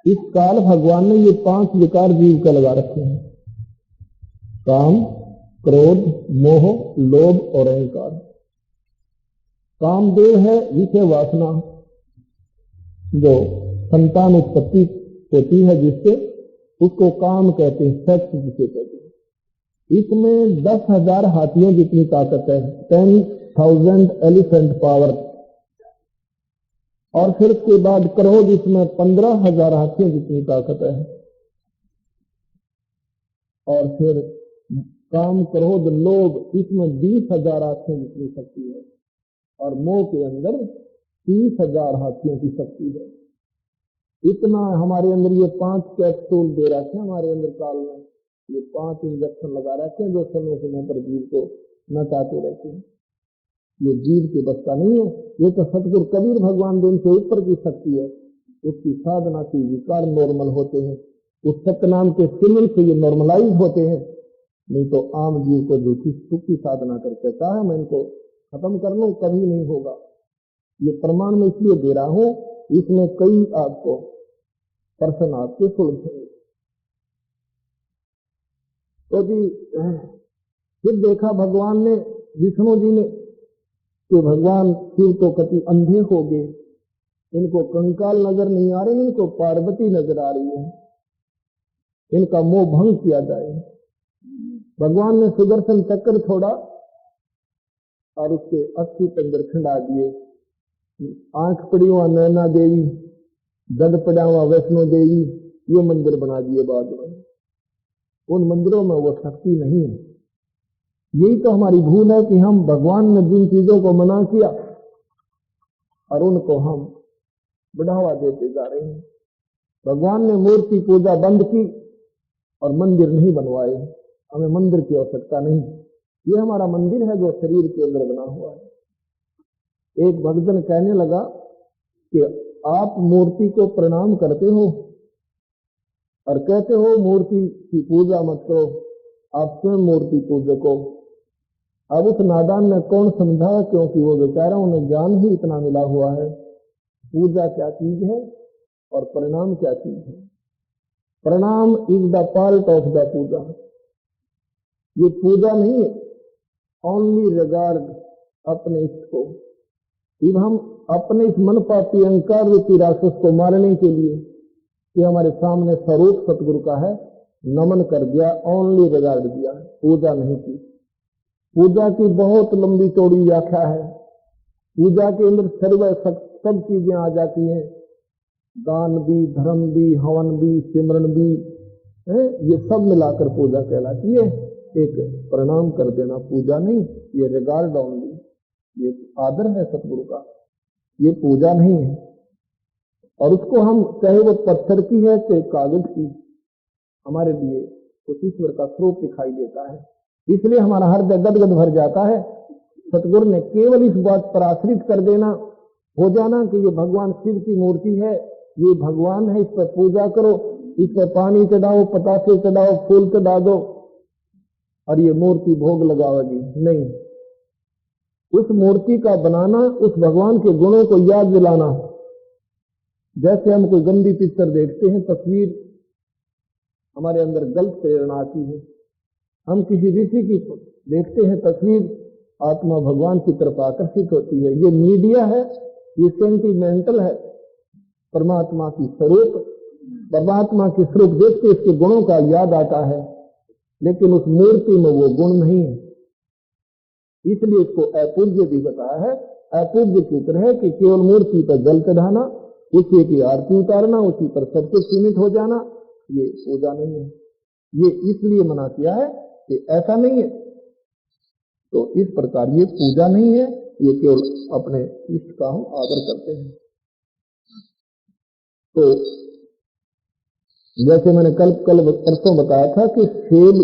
इस काल भगवान ने ये 5 विकार जीव का लगा रखे हैं, काम, क्रोध, मोह, लोभ और अहंकार। कामदेव है विषय वासना, जो संतान उत्पत्ति होती है जिससे, उसको काम कहते हैं, सेक्स जिसे कहते हैं। इसमें 10,000 हाथियों जितनी ताकत है, 10,000 एलिफेंट पावर। और फिर उसके बाद क्रोध, इसमें 15,000 हाथियों जितनी ताकत है। और फिर काम, क्रोध, लोभ, इसमें 20,000 हाथियों जितनी शक्ति है। और मोह के अंदर 30,000 हाथियों की शक्ति है। इतना हमारे अंदर ये 5 कैप्सूल दे रखे हैं, हमारे अंदर काल में ये 5 इंजेक्शन लगा रखे हैं, जो समय समय पर जीव को नचाते रहते हैं। ये जीव के बस का नहीं है, ये तो सतगुरु कबीर भगवान दिन से ऊपर की शक्ति है। उसकी साधना से विकार नॉर्मल होते हैं, उस सत्यनाम के सिमरन से ये नॉर्मलाइज होते हैं। नहीं तो आम जीव को झूठी सुखी साधना करके चाहे मैं इनको खत्म कर लूं, कभी नहीं होगा। ये प्रमाण मैं इसलिए दे रहा हूं, इसमें कई आपको प्रश्न आपके सुलझेंगे। तो जी फिर देखा भगवान ने, विष्णु जी ने, कि भगवान शिव तो कति अंधे हो गए, इनको कंकाल नजर नहीं आ रहे, इनको पार्वती नजर आ रही है, इनका मोह भंग किया जाए। भगवान ने सुदर्शन चक्र छोड़ा और उसके अस्थि पंजर खंडा दिए। आंख पड़ी हुआ नैना देवी, जद पड़ा हुआ वैष्णो देवी, ये मंदिर बना दिए बाद में। उन मंदिरों में वो शक्ति नहीं है। यही तो हमारी भूल है कि हम भगवान ने जिन चीजों को मना किया और उनको हम बढ़ावा देते जा रहे हैं। भगवान ने मूर्ति पूजा बंद की और मंदिर नहीं बनवाए। हमें मंदिर की आवश्यकता नहीं, ये हमारा मंदिर है जो शरीर के अंदर बना हुआ है। एक भक्तजन कहने लगा कि आप मूर्ति को प्रणाम करते हो और कहते हो मूर्ति की पूजा मत करो, आप स्वयं मूर्ति पूजक हो। अब उस नादान ने कौन समझा, क्योंकि वो बेचारा, उन्हें ज्ञान ही इतना मिला हुआ है पूजा क्या चीज है और प्रणाम क्या चीज है। Pranam is the part of the puja. ये पूजा नहीं है, ओनली रिगार्ड अपने इष्ट को। जब हम अपने इस मन पापी अहंकार रूपी राक्षस को मारने के लिए कि हमारे सामने स्वरूप सतगुरु का है, नमन कर दिया, ओनली रिगार्ड दिया, पूजा नहीं की। पूजा की बहुत लंबी चौड़ी व्याख्या है। पूजा के अंदर सर्व सब चीजें आ जाती हैं, दान भी, धर्म भी, हवन भी, सिमरन भी, है, ये सब मिलाकर पूजा कहलाती है। एक प्रणाम कर देना पूजा नहीं, ये रिगार्ड ओनली, ये आदर है सतगुरु का, ये पूजा नहीं है। और उसको हम चाहे वो पत्थर की है चाहे कागज की, हमारे लिए उस ईश्वर का स्वरूप दिखाई देता है, इसलिए हमारा हृदय गदगद भर जाता है। सतगुरु ने केवल इस बात पर आश्रित कर देना हो जाना कि ये भगवान शिव की मूर्ति है, ये भगवान है, इस पर पूजा करो, इस पर पानी चढ़ाओ, पतासे चढ़ाओ, फूल चढ़ा दो और ये मूर्ति भोग लगाओगी। नहीं, उस मूर्ति का बनाना, उस भगवान के गुणों को याद दिलाना। जैसे हम कोई गंदी पिक्चर देखते हैं, तस्वीर, हमारे अंदर गलत प्रेरणा आती है। हम किसी ऋषि की देखते हैं तस्वीर, आत्मा भगवान की तरफ आकर्षित होती है। ये मीडिया है, ये सेंटिमेंटल है। परमात्मा की स्वरूप, परमात्मा की स्वरूप देख के इसके गुणों का याद आता है, लेकिन उस मूर्ति में वो गुण नहीं है, इसलिए इसको अपूज्य भी बताया है। अपूज्य सूत्र है कि केवल मूर्ति पर जल चढ़ाना, उसी की आरती उतारना, उसी पर सबसे सीमित हो जाना, ये पूजा नहीं है। ये इसलिए मना किया है कि ऐसा नहीं है, तो इस प्रकार ये पूजा नहीं है, ये केवल अपने इष्ट का हम आदर करते हैं। तो जैसे मैंने कल परसों बताया था कि सेब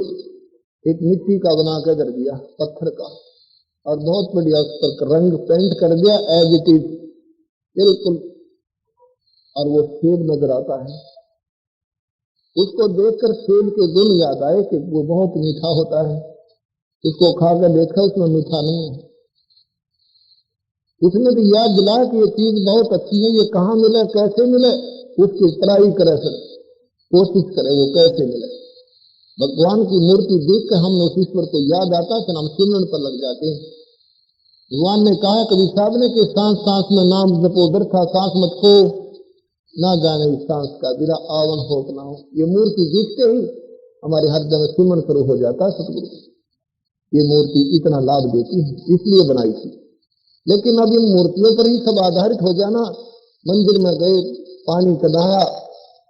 एक मिट्टी का बना कर धर दिया, पत्थर का, और बहुत बढ़िया उस पर रंग पेंट कर दिया एज इट इज बिल्कुल, और वो सेब नजर आता है। उसको देखकर सेब के गुण याद आए कि वो बहुत मीठा होता है। उसको खाकर देखा, उसमें मीठा नहीं है। उसने भी याद दिलाया कि ये चीज बहुत अच्छी है, ये कहाँ मिले, कैसे मिले, उसकी ट्राई करे, कोशिश करे वो कैसे मिले। भगवान की मूर्ति देखकर हमने उस ईश्वर को याद आता है, फिर हम सिमरन पर लग जाते हैं। भगवान ने कहा कभी साहब ने कि सांस सांस में नाम जपो, व्यर्था सांस मत खो, ना जाने इस सांस का बिना आवन हो कि ना हो। ये मूर्ति देखते ही हमारे हृदय में सिमरन शुरू हो जाता है सतगुरु। ये मूर्ति इतना लाभ देती है, इसलिए बनाई थी। लेकिन अब इन मूर्तियों पर ही सब आधारित हो जाना, मंदिर में गए, पानी चढ़ाया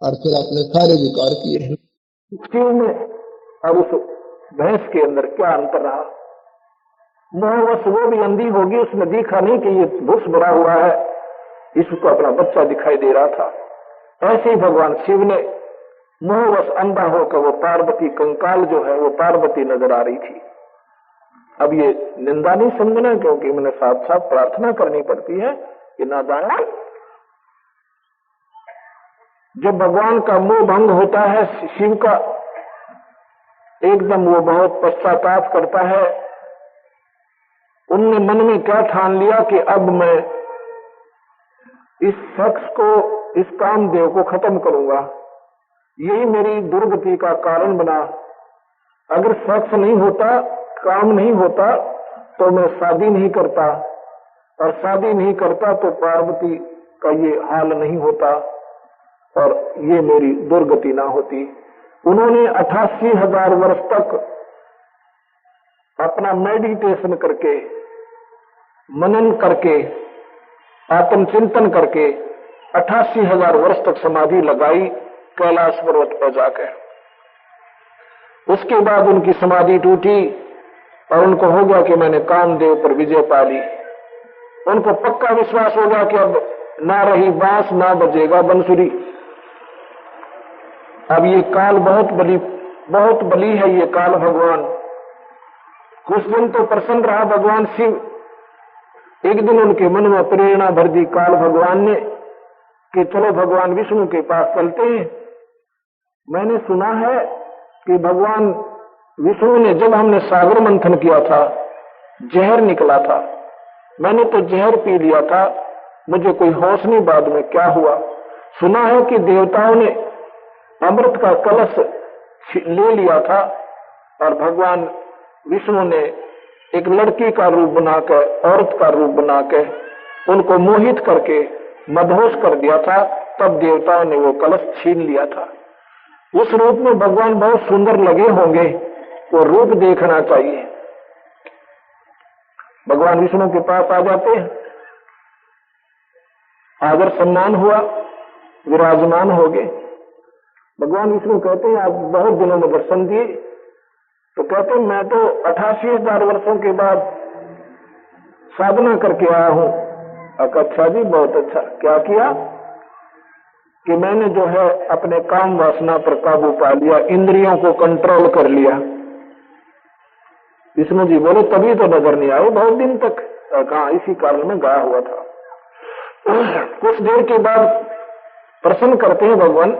और फिर अपने सारे विकार किए। शिव में और उस भैंस के अंदर क्या अंतर रहा? मोहवश वो भी अंधी होगी, उसने देखा नहीं कि ये भूस भरा हुआ है, इसको अपना बच्चा दिखाई दे रहा था। ऐसे ही भगवान शिव ने मोहवश अंधा होकर वो पार्वती कंकाल जो है वो पार्वती नजर आ रही थी। अब ये निंदा नहीं समझना, क्योंकि मैंने साथ साथ प्रार्थना करनी पड़ती है कि ना जाने जब भगवान का मोह भंग होता है, शिव का एकदम वो बहुत पश्चाताप करता है। उनने मन में क्या ठान लिया कि अब मैं इस शख्स को, इस कामदेव को खत्म करूंगा, यही मेरी दुर्गति का कारण बना। अगर शख्स नहीं होता, काम नहीं होता, तो मैं शादी नहीं करता, और शादी नहीं करता तो पार्वती का ये हाल नहीं होता और ये मेरी दुर्गति ना होती। उन्होंने 88,000 वर्ष तक अपना मेडिटेशन करके, मनन करके, आत्मचिंतन करके 88,000 वर्ष तक समाधि लगाई कैलाश पर्वत पर जाकर। उसके बाद उनकी समाधि टूटी और उनको हो गया कि मैंने कामदेव पर विजय पा ली। उनको पक्का विश्वास हो गया कि अब ना रही बांस, ना बजेगा बंसुरी। अब ये काल बहुत बली है, ये काल भगवान। कुछ दिन तो प्रसन्न रहा भगवान शिव। एक दिन उनके मन में प्रेरणा भर दी काल भगवान ने कि चलो भगवान विष्णु के पास चलते हैं। मैंने सुना है कि भगवान विष्णु ने, जब हमने सागर मंथन किया था, जहर निकला था। मैंने तो जहर पी लिया था, मुझे कोई होश नहीं बाद में क्या हुआ। सुना है कि देवताओं ने अमृत का कलश ले लिया था और भगवान विष्णु ने एक लड़की का रूप बनाकर, औरत का रूप बनाकर उनको मोहित करके मदहोश कर दिया था। तब देवताओं ने वो कलश छीन लिया था। उस रूप में भगवान बहुत सुंदर लगे होंगे, वो रूप देखना चाहिए। भगवान विष्णु के पास आ जाते हैं, आदर सम्मान हुआ, विराजमान हो गए। भगवान विष्णु कहते हैं आप बहुत दिनों में दर्शन दिए। तो कहते हैं मैं तो 88,000 वर्षों के बाद साधना करके आया हूं। अच्छा जी, बहुत अच्छा। क्या किया कि मैंने जो है अपने काम वासना पर काबू पा लिया, इंद्रियों को कंट्रोल कर लिया। विष्णु जी बोले तभी तो नजर नहीं आए बहुत दिन तक। कहा इसी कारण में गाया हुआ था। कुछ देर के बाद प्रश्न करते हैं भगवान।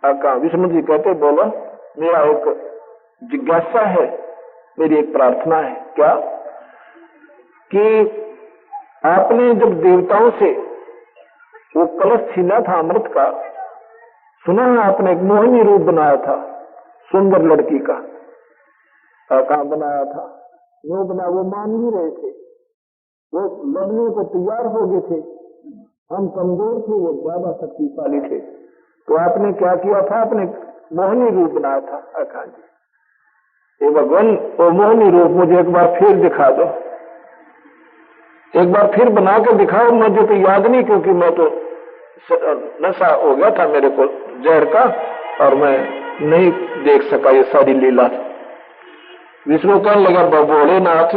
कहा विष्णु जी कहते बोलो मेरा एक जिज्ञासा है, मेरी एक प्रार्थना है। क्या कि आपने जब देवताओं से वो कलश छीना था अमृत का, सुना है आपने एक मोहिनी रूप बनाया था सुंदर लड़की का। कहाँ बनाया था? वो बना, वो मान नहीं रहे थे, वो लड़ने को तैयार हो गए थे। हम कमजोर थे, वो ज्यादा शक्तिशाली थे। तो आपने क्या किया था? आपने मोहिनी रूप बनाया था। अखा जी हे भगवान, वो मोहिनी रूप मुझे एक बार फिर दिखा दो, एक बार फिर बना के दिखाओ। मुझे तो याद नहीं, क्योंकि मैं तो नशा हो गया था मेरे को जहर का, और मैं नहीं देख सका ये सारी लीला। विष्णु कहने लगा भोलेनाथ,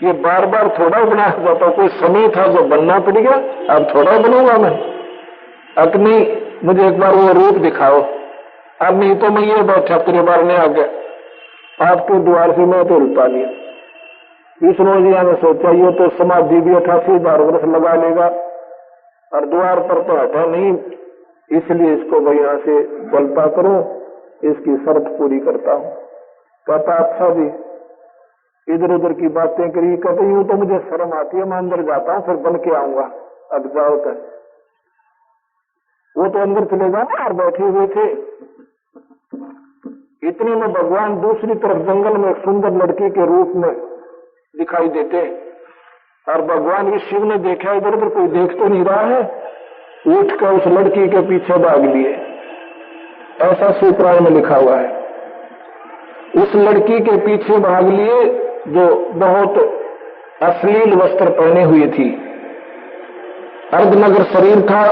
ये बार बार थोड़ा बनाया जाता, कोई समय था जो बनना पड़ गया, अब थोड़ा बनूंगा मैं। अब नहीं, मुझे एक बार वो रूप दिखाओ। अब नहीं तो मैं ये बैठा तेरे बार में आ गया, आपके द्वार से मैं तो उल्टा लिया। विष्णु जी ने सोचा ये तो समाधि भी 88,000 वर्ष लगा लेगा और द्वार पर तो हटा नहीं, इसलिए इसको मैं यहां से बलता करूं, इसकी शर्त पूरी करता हूं। कहता अच्छा जी, इधर उधर की बातें करी। कहते यूं तो मुझे शर्म आती है, मैं अंदर जाता हूं फिर बन के आऊंगा। अब जाओ कर। वो तो अंदर चले जाना और बैठे हुए थे। इतने में भगवान दूसरी तरफ जंगल में एक सुंदर लड़की के रूप में दिखाई देते, और भगवान भी शिव ने देखा इधर उधर कोई देख तो नहीं रहा है, उठ कर उस लड़की के पीछे भाग लिए। ऐसा शिवपुराण में लिखा हुआ है। उस लड़की के पीछे भाग लिए जो बहुत अश्लील वस्त्र पहने हुई थी, अर्धनगर शरीर था।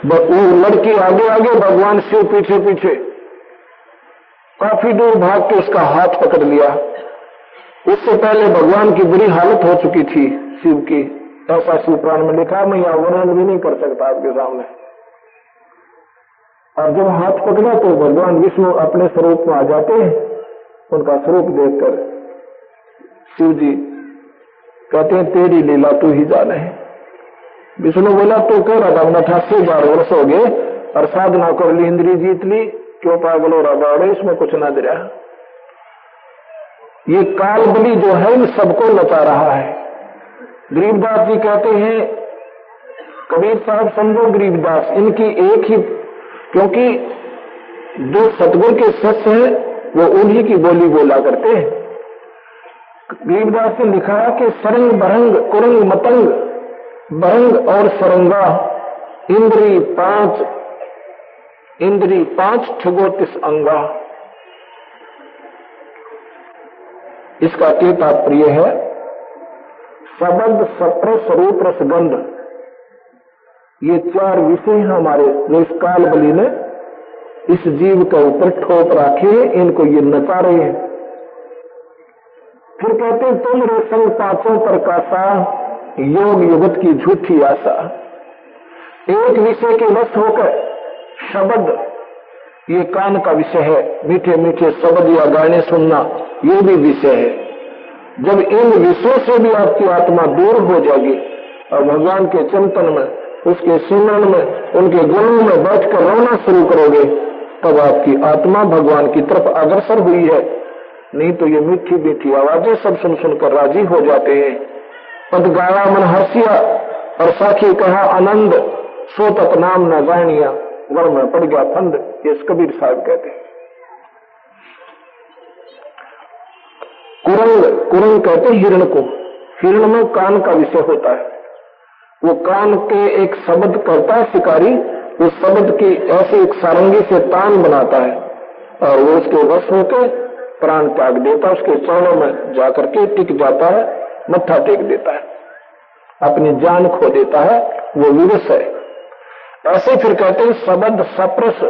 वो लड़की आगे आगे, भगवान शिव पीछे पीछे। काफी दूर भाग के उसका हाथ पकड़ लिया। इससे पहले भगवान की बुरी हालत हो चुकी थी शिव की, ऐसा शिवपुराण में लिखा। मैं यहां वर्णन भी नहीं कर सकता आपके सामने। और जब हाथ पकड़ा तो भगवान विष्णु अपने स्वरूप में आ जाते हैं। उनका स्वरूप देखकर शिव जी कहते हैं तेरी लीला तू ही जाने है। विष्णु बोला तो कह रहा था 88,000 वर्ष हो गए और साधना कर ली, इंद्री जीत ली, क्यों पागल हो रहा बाड़े, इसमें कुछ ना दे रहा। ये काल बलि जो है इन सबको नचा रहा है। गरीबदास जी कहते हैं, कबीर साहब समझो गरीबदास इनकी एक ही, क्योंकि जो सतगुरु के सत्य है वो उन्हीं की बोली बोला करते हैं। गरीबदास ने लिखा है कि सरंग बरंग कुरंग मतंग बरंग और सरंगा इंद्री पांच ठगोतिस अंगा। इसका क्या तात्पर्य है? शब्द सप्र स्वरूप रसगंध, ये 4 विषय हैं हमारे, जो इस काल बलि ने इस जीव के ऊपर ठोप रखे हैं, इनको ये नचा रहे हैं। फिर कहते हैं तुम रे संग पांचों प्रकाशा, योग युगत की झूठी आशा। एक विषय के वश होकर शब्द, ये कान का विषय है, मीठे मीठे शब्द या गाने सुनना ये भी विषय है। जब इन विषयों से भी आपकी आत्मा दूर हो जाएगी और भगवान के चिंतन में, उसके सुमरण में, उनके गुणों में बैठकर रोना शुरू करोगे, तब आपकी आत्मा भगवान की तरफ अग्रसर हुई है। नहीं तो ये मीठी मीठी आवाजें सब सुन सुनकर राजी हो जाते हैं। पद गाया मन हर्षिया और साखी कहा आनंद, सो तक नाम न जानिया, गढ़ में पड़ गया फंद। ये कबीर साहब कहते हैं। कुरंग कहते हिरण को। हिरण में कान का विषय होता है। वो कान के एक शब्द करता है शिकारी, उस शब्द की ऐसे एक सारंगी से तान बनाता है और वो उसके वश होकर प्राण त्याग देता है, उसके चरणों में जाकर के टिक जाता है, मत्था टेक देता है, अपनी जान खो देता है। वो विवश है। ऐसे फिर कहते हैं सबद सप्रस,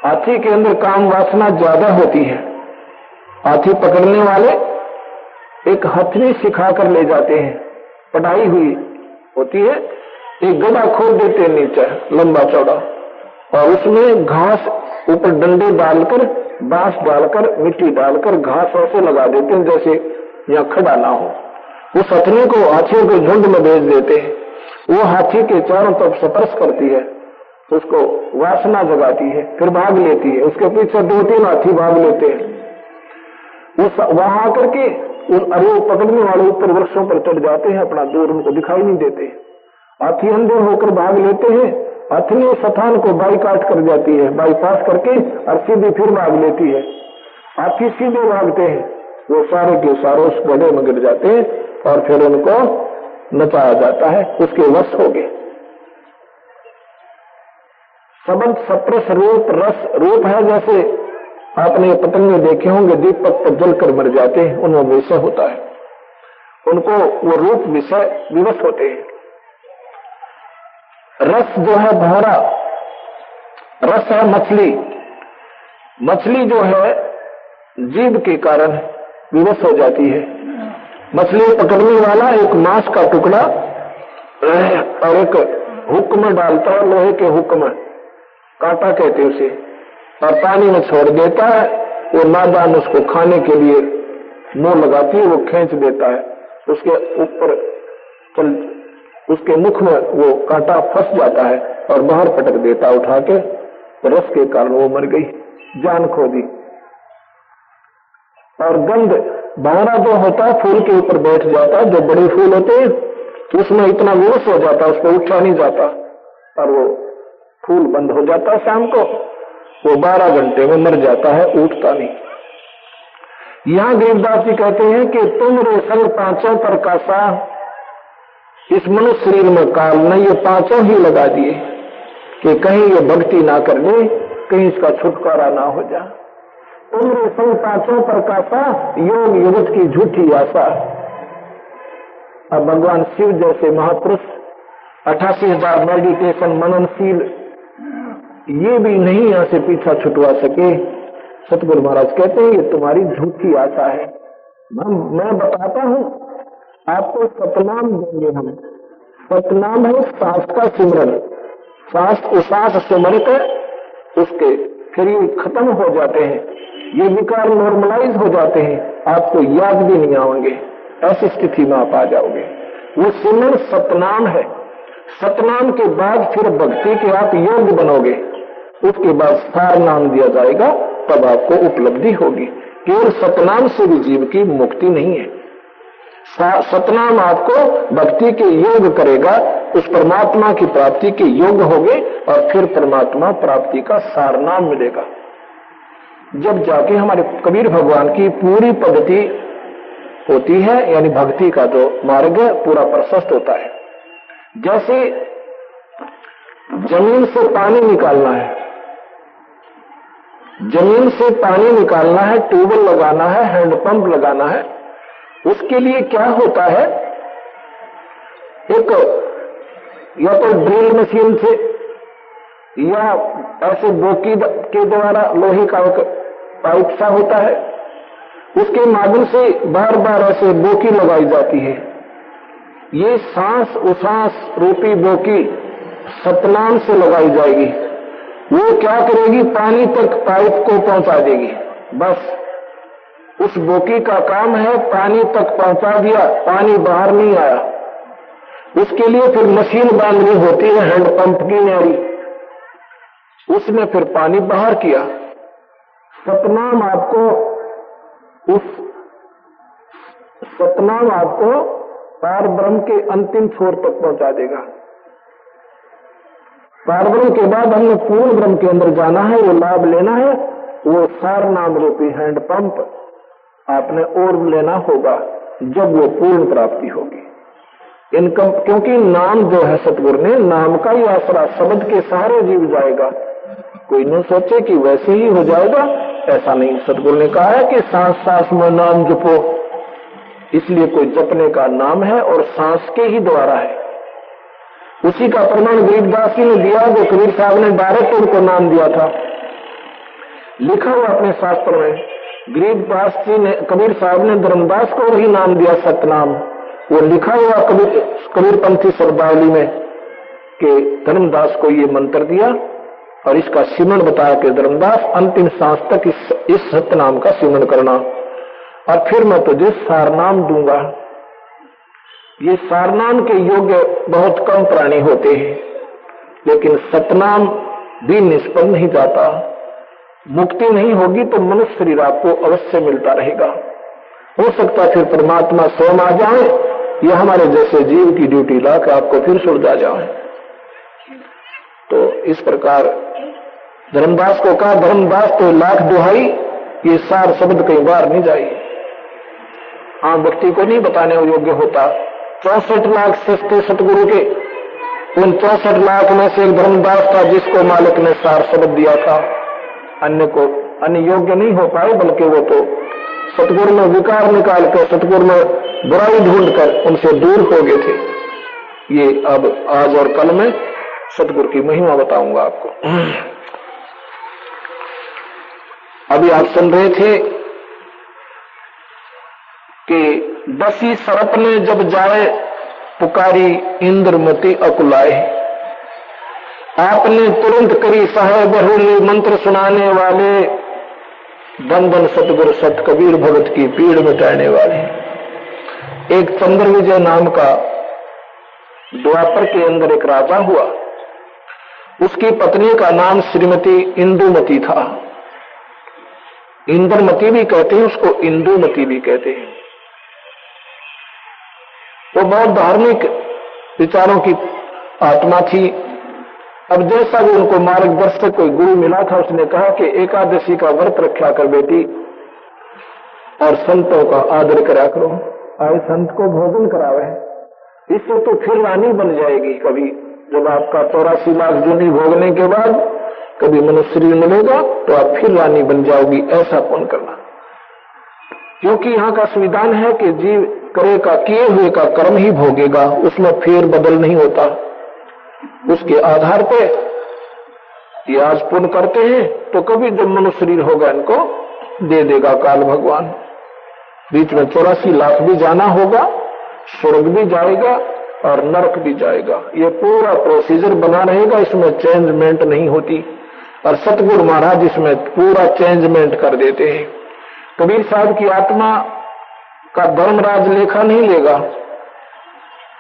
हाथी के अंदर काम वासना ज्यादा होती है। हाथी पकड़ने वाले एक हथनी सिखा कर ले जाते हैं, पढ़ाई हुई होती है, एक गड्ढा खोद देते हैं नीचे लंबा चौड़ा, और उसमें घास ऊपर डंडे डालकर, बांस डालकर, मिट्टी डालकर घास ऐसे लगा देते हैं जैसे यहाँ खड़ा ना हो। उस हथनी को हाथियों के झुंड में भेज देते हैं, वो हाथी के चारों तरफ स्पर्श करती है, उसको वासना जगाती है, फिर भाग लेती है। उसके पीछे 2-3 हाथी भाग लेते हैं। उस वहां आकर के अरे पकड़ने वाले ऊपर वृक्षों पर चढ़ जाते हैं, अपना दूर उनको दिखाई नहीं देते। हाथी अंधे होकर भाग लेते हैं। हथनी स्थान को बाईकाट कर जाती है, बाईपास करके, और सीधी फिर भाग लेती है। हाथी सीधे भागते हैं, वो सारे के सारे उस गड्ढे में गिर जाते हैं और फिर उनको नचाया जाता है, उसके वश हो गए। सबद सप्रस रूप रस, रूप है जैसे आपने पतंगे देखे होंगे दीपक पर जलकर मर जाते हैं, उनमें विषय होता है, उनको वो रूप विषय विवश होते हैं। रस जो है भौरा, रस है मछली। मछली जो है जीभ के कारण विवश हो जाती है। मछली पकड़ने वाला एक मांस का टुकड़ा और एक हुक में डालता है, लोहे के हुक में, कांटा कहते हैं उसे, और पानी में छोड़ देता है। वो नादान उसको खाने के लिए मुंह लगाती है, वो खींच देता है, उसके ऊपर उसके मुख में वो कांटा फंस जाता है और बाहर पटक देता उठा के, रस के कारण वो मर गई, जान खो दी। और गंध, भावरा जो होता है फूल के ऊपर बैठ जाता है, जो बड़े फूल होते हैं तो उसमें इतना विवश हो जाता है, उस पर उठा नहीं जाता और वो फूल बंद हो जाता है। शाम को वो 12 घंटे में मर जाता है, उठता नहीं। यहां गरीबदास जी कहते हैं कि तुम रे संग पांचों प्रकाशा, इस मनुष्य शरीर में काल ने ये पांचों ही लगा दिए कि कहीं ये भक्ति ना कर ले, कहीं इसका छुटकारा ना हो जाए। तुम रे संग पांचों प्रकाशा, योग युगत की झूठी आशा। अब भगवान शिव जैसे महापुरुष 88,000 मेडिटेशन मननशील, ये भी नहीं यहां से पीछा छुटवा सके। सतगुरु महाराज कहते हैं ये तुम्हारी झूठी आशा है। मैं बताता हूं आपको, सतनाम देंगे हम। सतनाम है सांस का सिमरन, सांस सिमर कर उसके फिर ये खत्म हो जाते हैं, ये विकार नॉर्मलाइज हो जाते हैं, आपको याद भी नहीं आएंगे, ऐसी स्थिति में आप आ जाओगे। वो सिमरन सतनाम है। सतनाम के बाद फिर भक्ति के आप योग्य बनोगे, उसके बाद सार नाम दिया जाएगा, तब आपको उपलब्धि होगी। केवल सतनाम से भी जीव की मुक्ति नहीं है। सतनाम आपको भक्ति के योग करेगा, उस परमात्मा की प्राप्ति के योग होगे और फिर परमात्मा प्राप्ति का सार नाम मिलेगा। जब जाके हमारे कबीर भगवान की पूरी पद्धति होती है, यानी भक्ति का जो मार्ग है पूरा प्रशस्त होता है। जैसे जमीन से पानी निकालना है, जमीन से पानी निकालना है, ट्यूबवेल लगाना है, हैंडपंप लगाना है, उसके लिए क्या होता है, एक या तो ड्रिल मशीन से या ऐसे बोकी के द्वारा लोहे का एक पाइप सा होता है, उसके माध्यम से बार बार ऐसे बोकी लगाई जाती है। ये सांस उसांस रूपी बोकी सतनाम से लगाई जाएगी। वो क्या करेगी, पानी तक पाइप को पहुंचा देगी। बस उस बोकी का काम है पानी तक पहुंचा दिया, पानी बाहर नहीं आया। उसके लिए फिर मशीन बांधनी होती है, हैंडपंप की नारी, उसने फिर पानी बाहर किया। सतनाम आपको पार ब्रह्म के अंतिम छोर तक पहुंचा देगा। पार ब्रह्म के बाद हमने पूर्ण ब्रह्म के अंदर जाना है, वो लाभ लेना है, वो सार नाम रूपी हैंडपंप आपने और लेना होगा जब वो पूर्ण प्राप्ति होगी। इनकम, क्योंकि नाम जो है सतगुरु ने, नाम का ही आसरा, शब्द के सहारे जीव जाएगा। कोई न सोचे कि वैसे ही हो जाएगा, ऐसा नहीं। सतगुरु ने कहा है कि सांस सांस में नाम जपो, इसलिए कोई जपने का नाम है और सांस के ही द्वारा है। उसी का प्रमाण गरीबदास जी ने दिया, जो कबीर साहब ने डायरेक्ट उनको नाम दिया था। लिखा हुआ अपने शास्त्र में, गरीबदास जी ने, कबीर साहब ने धर्मदास को वही नाम दिया, सतनाम। वो लिखा हुआ कबीरपंथी शब्दावली में कि धर्मदास को ये मंत्र दिया और इसका सिमरण बताया कि धर्मदास अंतिम सांस तक इस सतनाम का सिमरण करना, और फिर मैं तुझे सारनाम दूंगा। ये सारनाम के योग्य बहुत कम प्राणी होते हैं, लेकिन सतनाम भी निष्फल नहीं जाता। मुक्ति नहीं होगी तो मनुष्य शरीर आपको अवश्य मिलता रहेगा। हो सकता फिर परमात्मा स्वयं आ जाए या हमारे जैसे जीव की ड्यूटी लाकर आपको फिर सुलझा जाए। तो इस प्रकार धर्मदास को कहा, धर्मदास तो लाख दुहाई, ये सार शब्द कई बार नहीं जाई। आम व्यक्ति को नहीं बताने योग्य होता। 64 लाख सस्ते सतगुरु के, उन 64 लाख में से एक धर्मदास था जिसको मालिक ने सार शब्द दिया था। अन्य योग्य नहीं हो पाए, बल्कि वो तो सतगुरु में विकार निकाल कर, सतगुरु में बुराई ढूंढकर उनसे दूर हो गए थे। ये अब आज और कल में सतगुरु की महिमा बताऊंगा आपको। अभी आप सुन रहे थे कि दसी सरप ने जब जाए पुकारी इंद्रमती अकुलाए, आपने तुरंत करी सहाय बहुली मंत्र सुनाने वाले, धन धन सतगुरु सत कबीर भगत की पीड़ मिटाने वाले। एक चंद्र विजय नाम का द्वापर के अंदर एक राजा हुआ, उसकी पत्नी का नाम श्रीमती इंदुमती था। इंद्रमती भी कहते हैं उसको, इंदुमती भी कहते हैं। वो बहुत धार्मिक विचारों की आत्मा थी। अब जैसा भी उनको मार्गदर्शक कोई गुरु मिला था, उसने कहा कि एकादशी का व्रत रखा कर बेटी, और संतों का आदर करा करो, आए संत को भोजन करावे, इससे तो फिर रानी बन जाएगी। कभी जब आपका 84 लाख जूनी भोगने के बाद कभी मनुष्य शरीर मिलेगा तो आप फिर रानी बन जाओगी, ऐसा कौन करना। क्योंकि यहाँ का संविधान है कि जीव करेगा, किए हुए का कर्म ही भोगेगा, उसमें फेर बदल नहीं होता। उसके आधार पे ये आज पुण्य करते हैं तो कभी जब मनुष्य शरीर होगा इनको दे देगा काल भगवान। बीच में 84 लाख भी जाना होगा, स्वर्ग भी जाएगा और नरक भी जाएगा। ये पूरा प्रोसीजर बना रहेगा, इसमें चेंजमेंट नहीं होती। और सतगुरु महाराज इसमें पूरा चेंजमेंट कर देते हैं। कबीर साहब की आत्मा का धर्मराज लेखा नहीं लेगा,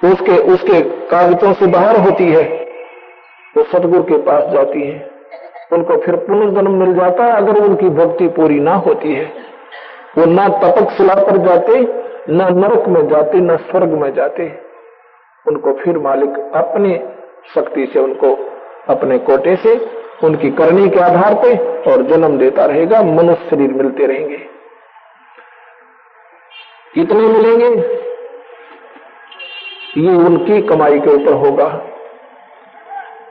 उसके कागजों से बाहर होती है, वो सतगुरु के पास जाती है, उनको फिर पुनर्जन्म मिल जाता है। अगर उनकी भक्ति पूरी ना होती है, वो ना तपकशिला पर जाते, न नरक में जाते, न स्वर्ग में जाते। उनको फिर मालिक अपनी शक्ति से, उनको अपने कोटे से, उनकी करनी के आधार पे और जन्म देता रहेगा, मनुष्य शरीर मिलते रहेंगे। कितने मिलेंगे ये उनकी कमाई के ऊपर होगा।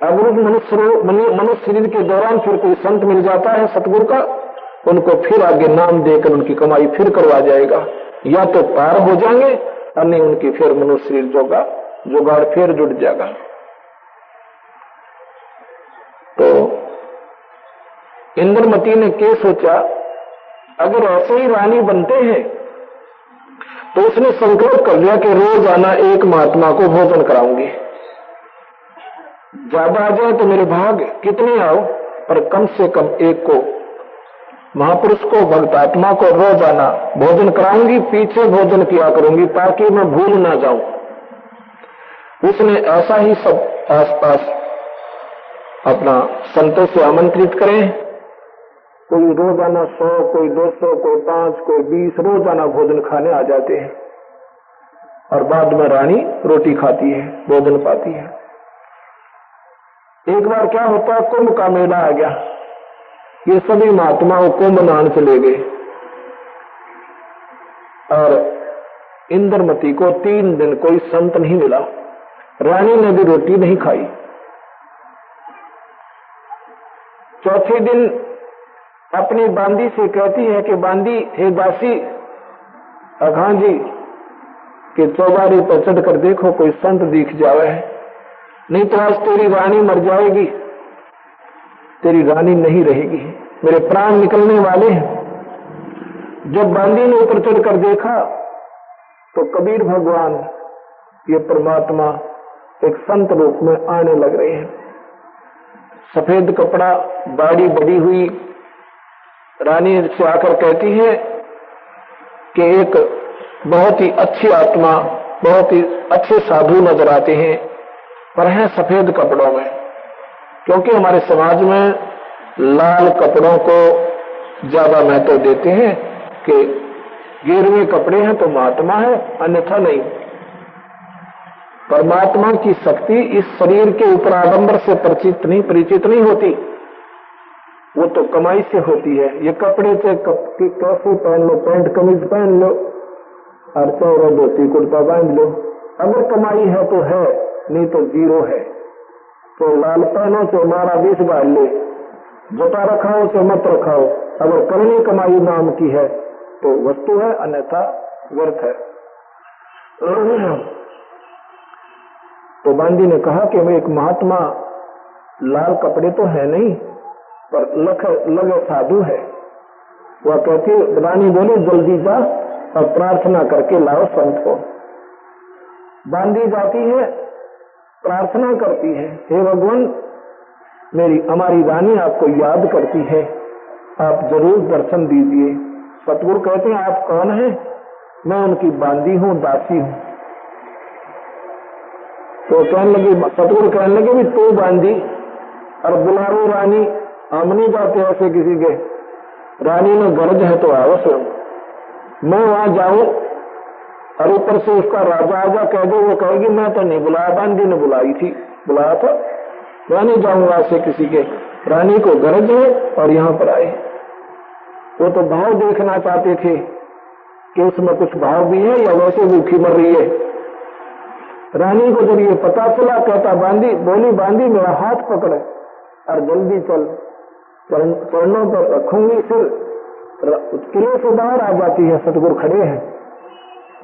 अगर उस मनुष्य शरीर के दौरान फिर कोई संत मिल जाता है सतगुरु का, उनको फिर आगे नाम देकर उनकी कमाई फिर करवा जाएगा, या तो पार हो जाएंगे और नहीं उनकी फिर मनुष्य शरीर जुगाड़ फिर जुट जाएगा। तो इंद्रमती ने क्या सोचा, अगर ऐसे ही रानी बनते हैं तो उसने संकल्प कर लिया कि रोज आना एक महात्मा को भोजन कराऊंगी। ज्यादा आ जाए तो मेरे भाग, कितने आओ पर कम से कम एक को, महापुरुष को, भक्तात्मा को रोज आना भोजन कराऊंगी, पीछे भोजन किया करूंगी ताकि मैं भूल ना जाऊं। उसने ऐसा ही सब आसपास अपना संतों से आमंत्रित करें, कोई रोजाना 100, कोई 200, कोई 5, कोई 20 रोजाना भोजन खाने आ जाते हैं। और बाद में रानी रोटी खाती है, भोजन पाती है। एक बार क्या होता है, कुंभ का मेला आ गया, ये सभी महात्माओं कुंभ नहाने चले गए और इंद्रमती को 3 दिन कोई संत नहीं मिला। रानी ने भी रोटी नहीं खाई। चौथे दिन अपनी बांदी से कहती है कि बांदी, हे दासी, अघां जी के चौबारे पर चढ़कर देखो कोई संत दिख जावे है। नहीं तो आज तेरी रानी मर जाएगी, तेरी रानी नहीं रहेगी, मेरे प्राण निकलने वाले हैं। जब बांदी ने ऊपर चढ़कर देखा तो कबीर भगवान, ये परमात्मा एक संत रूप में आने लग रहे हैं। सफेद कपड़ा, दाढ़ी बड़ी हुई, रानी से आकर कहती है कि एक बहुत ही अच्छी आत्मा, बहुत ही अच्छे साधु नजर आते हैं, पर हैं सफेद कपड़ों में, क्योंकि हमारे समाज में लाल कपड़ों को ज्यादा महत्व देते हैं कि गिरवे कपड़े हैं तो महात्मा है, अन्यथा नहीं। परमात्मा की शक्ति इस शरीर के ऊपर आडंबर से परिचित नहीं होती, वो तो कमाई से होती है। ये कपड़े से कैसे पहन लो, पैंट कमीज पहन लो और चौरा धोती कुर्ता बांध लो, अगर कमाई है तो है, नहीं तो जीरो है। तो लाल पहनो तो मारा 20 गाल ले, जटा रखाओ तो मत रखाओ, अगर करनी कमाई नाम की है तो वस्तु है, अन्यथा व्यर्थ है। तो बांदी ने कहा कि मैं एक महात्मा, लाल कपड़े तो है नहीं पर लगे साधु है। वह कहती, रानी बोली जल्दी जा और प्रार्थना करके लाओ संत को। बांदी जाती है, प्रार्थना करती है, हे भगवान हमारी रानी आपको याद करती है, आप जरूर दर्शन दीजिए। सतगुरु कहते हैं आप कौन हैं? मैं उनकी बांदी हूं, दासी हूं। तो कहने लगी, सतगुरु कहने लगे भी तू बांदी और बुलाओ रानी, हम नहीं जाते ऐसे किसी के, रानी ने गरज है तो आओ स्वयं। मैं वहां जाऊं और ऊपर से उसका राजा आजा कह दो, वो कहेगी मैं तो नहीं बुलाया, बांदी ने बुलाई थी, बुलाया था, मैं नहीं जाऊंगा ऐसे किसी के। रानी को गरज है और यहां पर आए। वो तो भाव देखना चाहते थे कि उसमें कुछ भाव भी है या वैसे भूखी मर रही है। रानी को जब ये पता चला, कहता बांदी बोली, बांदी मेरा हाथ पकड़ और जल्दी चल, चरणों पर रखूंगी, फिर किले से बाहर आ जाती है। सतगुरु खड़े हैं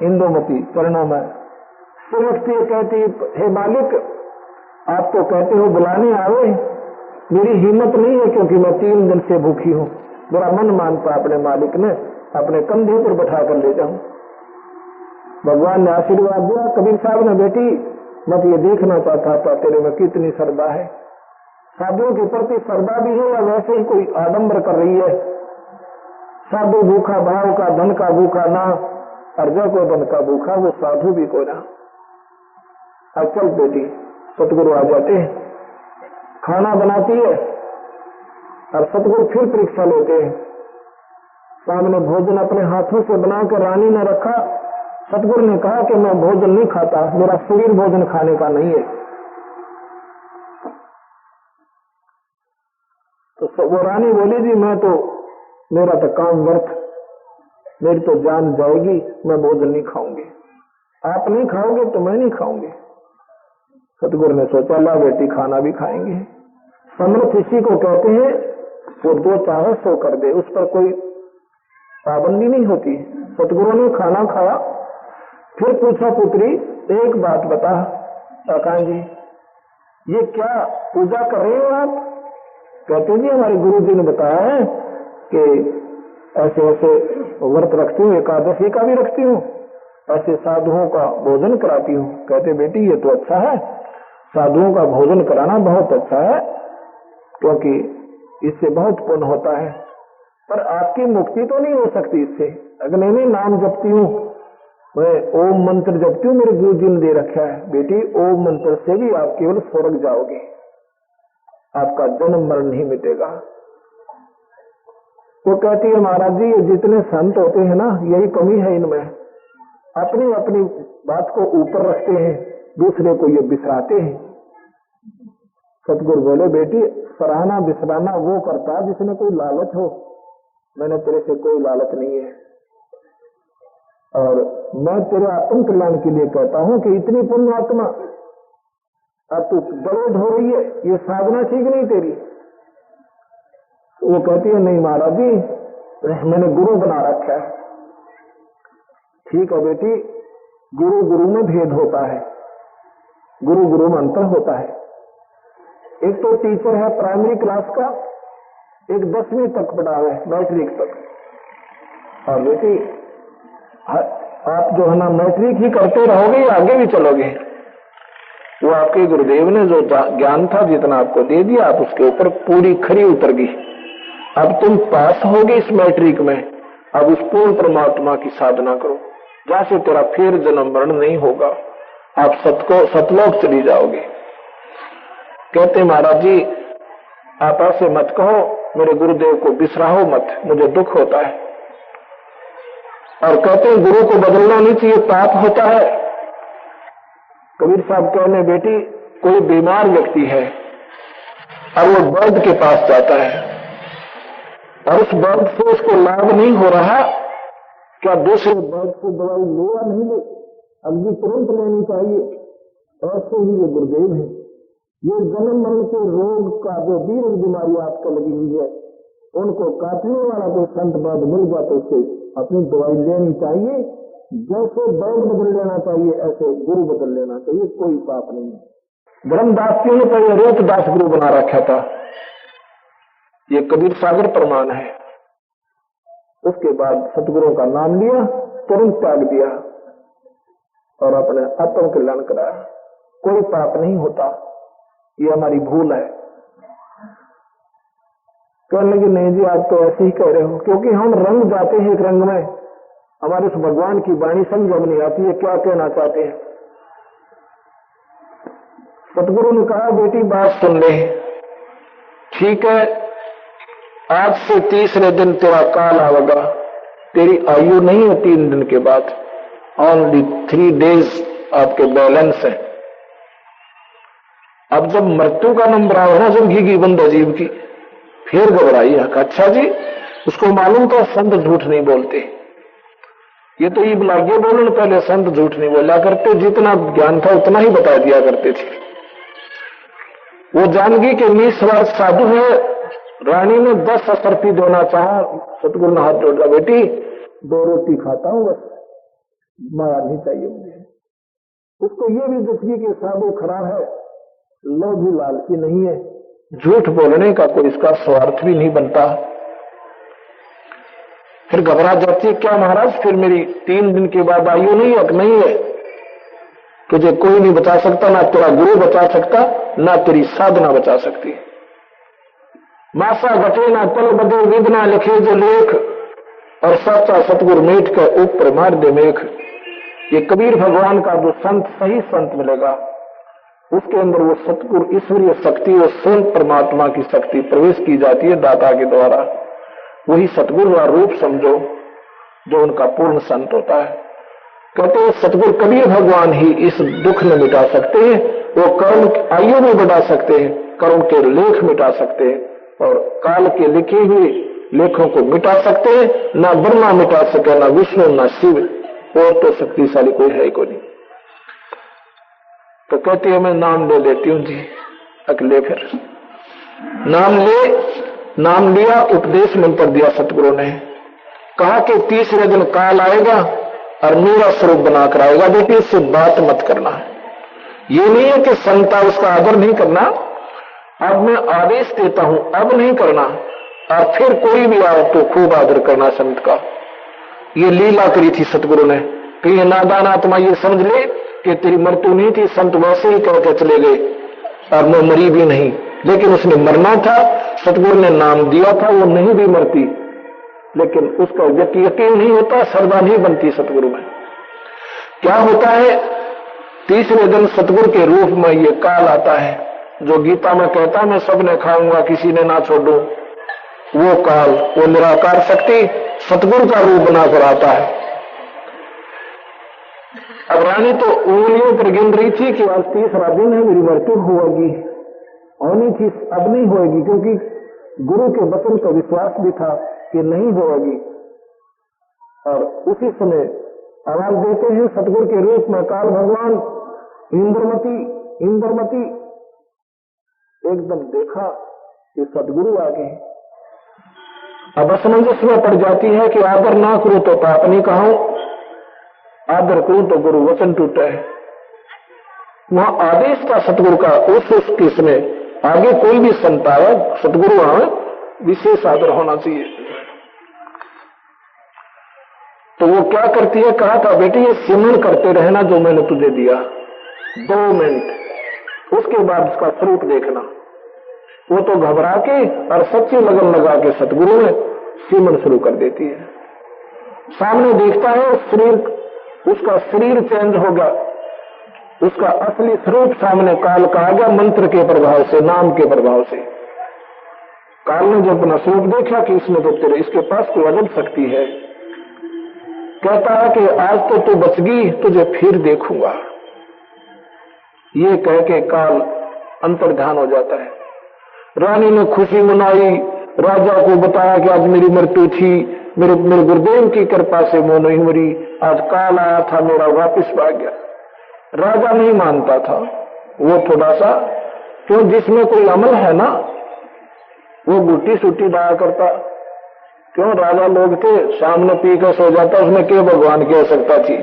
इंदुमती चरणों में, फिर उठती है, कहती हे मालिक आप तो कहते हो बुलाने आवे, मेरी हिम्मत नहीं है क्योंकि मैं 3 दिन से भूखी हूं। मेरा मन मानता अपने मालिक ने अपने कंधे पर बैठा कर ले जाऊं। भगवान ने आशीर्वाद दिया। कबीर साहब ने, बेटी मैं तो ये देखना चाहता था तेरे में कितनी श्रद्धा है, साधुओं के प्रति श्रद्धा भी है या वैसे ही कोई आडंबर कर रही है। साधु भूखा भाव का, धन का भूखा ना, अर्जा को धन का भूखा, वो साधु भी को ना। अब चल बेटी, सतगुरु आ जाते हैं, खाना बनाती है और सतगुरु फिर परीक्षा लेते हैं। सामने भोजन अपने हाथों से बनाकर रानी ने रखा। सतगुरु ने कहा कि मैं भोजन नहीं खाता, मेरा शरीर भोजन खाने का नहीं है। तो वो रानी बोली जी मैं तो, मेरा तो काम व्यर्थ, मेरी तो जान जाएगी, मैं भोजन नहीं खाऊंगी। आप नहीं खाओगे तो मैं नहीं खाऊंगी। सतगुरु ने सोचा ला बेटी खाना भी खाएंगे। समर्थ इसी को कहते हैं, वो जो चाहे सो कर दे, उस पर कोई पाबंदी नहीं होती। सतगुरु ने खाना खाया, फिर पूछा पुत्री एक बात बता काका जी, ये क्या पूजा कर रहे हो आप? कहते जी हमारे गुरु जी ने बताया है कि ऐसे ऐसे व्रत रखती हूँ, एकादशी का भी रखती हूँ, ऐसे साधुओं का भोजन कराती हूँ। कहते बेटी ये तो अच्छा है, साधुओं का भोजन कराना बहुत अच्छा है, क्योंकि इससे बहुत पुण्य होता है, पर आपकी मुक्ति तो नहीं हो सकती इससे। अगर मैं नाम जपती हूँ, मैं ओम मंत्र जपती हूँ, मेरे गुरु जी ने दे रखा है, बेटी ओम मंत्र से भी आप केवल स्वर्ग जाओगे, आपका जन्म मरण नहीं मिटेगा। वो कहती है महाराज जी ये जितने संत होते हैं ना, यही कमी है इनमें, अपनी अपनी बात को ऊपर रखते हैं, दूसरे को ये बिसराते हैं। सतगुरु बोले बेटी सराहना बिसराना वो करता है जिसमें कोई लालच हो, मैंने तेरे से कोई लालच नहीं है, और मैं तेरे आत्म कल्याण के लिए कहता हूं कि इतनी पुण्य आत्मा अब तू दौड़ हो रही है, ये साधना ठीक नहीं तेरी। वो कहती है नहीं महाराज जी मैंने गुरु बना रखा है। ठीक है बेटी, गुरु गुरु में भेद होता है, गुरु गुरु में अंतर होता है। एक तो टीचर है प्राइमरी क्लास का, एक 10वीं तक पढ़ावे, मैट्रिक तक। और बेटी आप जो है ना मैट्रिक ही करते रहोगे या आगे भी चलोगे? वो आपके गुरुदेव ने जो ज्ञान था जितना आपको दे दिया, आप उसके ऊपर पूरी खरी उतर गई। अब तुम पास होगे इस मैट्रिक में, अब उस पूर्ण परमात्मा की साधना करो, जैसे तेरा फिर जन्म मरण नहीं होगा, आप सतलोक चली जाओगे। कहते महाराज जी आप ऐसे मत कहो, मेरे गुरुदेव को बिसराहो मत, मुझे दुख होता है। और कहते हैं गुरु को बदलना नहीं चाहिए, पाप होता है। कबीर साहब कहने बेटी कोई बीमार व्यक्ति है और वो वैद्य के पास जाता है और उस वैद्य से उसको लाभ नहीं हो रहा, क्या दूसरे वैद्य से दवाई ले या नहीं ले? अगली तुरंत लेनी चाहिए। ऐसे ही ये गुरुदेव है। ये जन्म मरण के रोग का जो दीर्घ बीमारी आपको लगी हुई है, उनको काटने वाला कोई संत वैद्य मिल गया तो उससे अपनी दवाई लेनी चाहिए। जैसे वैद्य बदल लेना चाहिए ऐसे गुरु बदल लेना चाहिए, कोई पाप नहीं है। धर्मदास जी ने तो ये रूपदास गुरु बना रखा था, ये कबीर सागर प्रमाण है। उसके बाद सतगुरु का नाम लिया, तुरंत त्याग दिया और अपने आत्म कल्याण कराया। कोई पाप नहीं होता, ये हमारी भूल है। कहने लगे नहीं जी आप तो ऐसे ही कह रहे हो, क्योंकि हम रंग जाते हैं एक रंग में, हमारे उस भगवान की वाणी समझ नहीं आती है क्या कहना चाहते हैं। सतगुरु ने कहा बेटी बात सुन ले, ठीक है आज से तीसरे दिन तेरा काल आवेगा, तेरी आयु नहीं है 3 दिन के बाद, ओनली 3 डेज आपके बैलेंस है। अब जब मृत्यु का नंबर आवे ना जिंदगी की बंद अजीब की, फिर घबराई। अच्छा जी उसको मालूम था संत झूठ नहीं बोलते, ये तो ये बुलाइए बोलने पहले संत झूठ नहीं बोला करते, जितना ज्ञान था उतना ही बता दिया करते थे। वो जान गई कि निस्वार्थ साधु है। रानी ने 10 असरफी देना चाहा, सतगुरु ने हाथ जोड़ दिया, बेटी 2 रोटी खाता हूं बस, माया नहीं चाहिए मुझे। उसको ये भी दुख कि साधु खड़ा है, लोभी लालची नहीं है, झूठ बोलने का कोई इसका स्वार्थ भी नहीं बनता। फिर घबरा जाती है, क्या महाराज फिर मेरी 3 दिन के बाद आयु नहीं है? नहीं है, तुझे कोई नहीं बचा सकता, ना तेरा गुरु बचा सकता, ना तेरी साधना बचा सकती। मासा घटे ना तल बदे वेदना लिखे जो लेख, और सच्चा सतगुरु मेट कर ऊपर मार दे मेघ। ये कबीर भगवान का जो संत सही संत मिलेगा, उसके अंदर वो सतगुरु ईश्वरीय शक्ति, वो संत परमात्मा की शक्ति प्रवेश की जाती है दाता के द्वारा। वही सतगुरु का रूप समझो जो उनका पूर्ण संत होता है। कहते हैं सतगुरु कबीर भगवान ही इस दुख में मिटा सकते हैं, वो कर्म आयु में बढ़ा सकते हैं, कर्म के लेख मिटा सकते हैं, और काल के लिखे हुए लेखों को मिटा सकते हैं। ना ब्रह्मा मिटा सके, ना विष्णु, ना शिव, और तो शक्तिशाली कोई है ही कोई नहीं। तो कहती है मैं नाम ले लेती हूं जी। अगले फिर नाम लिया, उपदेश मंत्र दिया सतगुरु ने, कहा कि तीसरे दिन काल आएगा और मेरा स्वरूप बनाकर आएगा, बेटी इससे बात मत करना। ये नहीं है कि संता उसका आदर नहीं करना, अब मैं आदेश देता हूं अब नहीं करना, और फिर कोई भी आए तो खूब आदर करना संत का। ये लीला करी थी सतगुरु ने कि ये नादान आत्मा ये समझ ले कि तेरी मृत्यु नहीं थी, संत वैसे ही कहकर चले गए और मैं मरी भी नहीं, लेकिन उसने मरना था। सतगुरु ने नाम दिया था, वो नहीं भी मरती, लेकिन उसका यकीन नहीं होता, श्रद्धा नहीं बनती सतगुरु में। क्या होता है तीसरे दिन सतगुरु के रूप में ये काल आता है, जो गीता में कहता मैं सबने खाऊंगा किसी ने ना छोड़ू, वो काल, वो निराकार शक्ति सतगुरु का रूप बनाकर आता है। अब रानी तो उंगलियों पर गिन रही थी कि आज 30 दिन है, मेरी मृत्यु होगी, होनी थी, अब नहीं होगी, क्योंकि गुरु के वचन का विश्वास भी था कि नहीं होगी। और उसी समय आवाज देते हैं सतगुरु के रूप में काल भगवान, इंद्रमती एकदम देखा कि सतगुरु आ गए। अब असमंजस में पड़ जाती है कि आदर ना करूं तो पाप नहीं कहूं, आदर करूं तो गुरु वचन टूटे। वहां आदेश था सतगुरु का, उस केस में आगे कोई भी संत आया, सतगुरु वहां विशेष आदर होना चाहिए। तो वो क्या करती है, कहा था बेटी ये सिमरन करते रहना जो मैंने तुझे दिया 2 मिनट, उसके बाद उसका स्वरूप देखना। वो तो घबरा के और सच्ची लगन लगा के सतगुरु में सिमरन शुरू कर देती है। सामने देखता है शरीर, उसका शरीर चेंज हो गया, उसका असली स्वरूप सामने काल का आ गया, मंत्र के प्रभाव से, नाम के प्रभाव से। काल ने जब अपना स्वरूप देखा कि इसमें तो तेरे इसके पास कोई अजब शक्ति है, कहता है कि आज तो तू बच गई, तुझे फिर देखूंगा। ये कह के काल अंतर्ध्यान हो जाता है। रानी ने खुशी मनाई, राजा को बताया कि आज मेरी मृत्यु थी, मेरे गुरुदेव की कृपा से मैं नहीं मरी, आज काल आया था मेरा, वापिस आ गया। राजा नहीं मानता था, वो थोड़ा सा, क्यों जिसमें कोई अमल है ना वो गुट्टी सुट्टी डाया करता। क्यों राजा लोग थे, सामने पी कर सो जाता, उसमें क्या भगवान की आवश्यकता थी।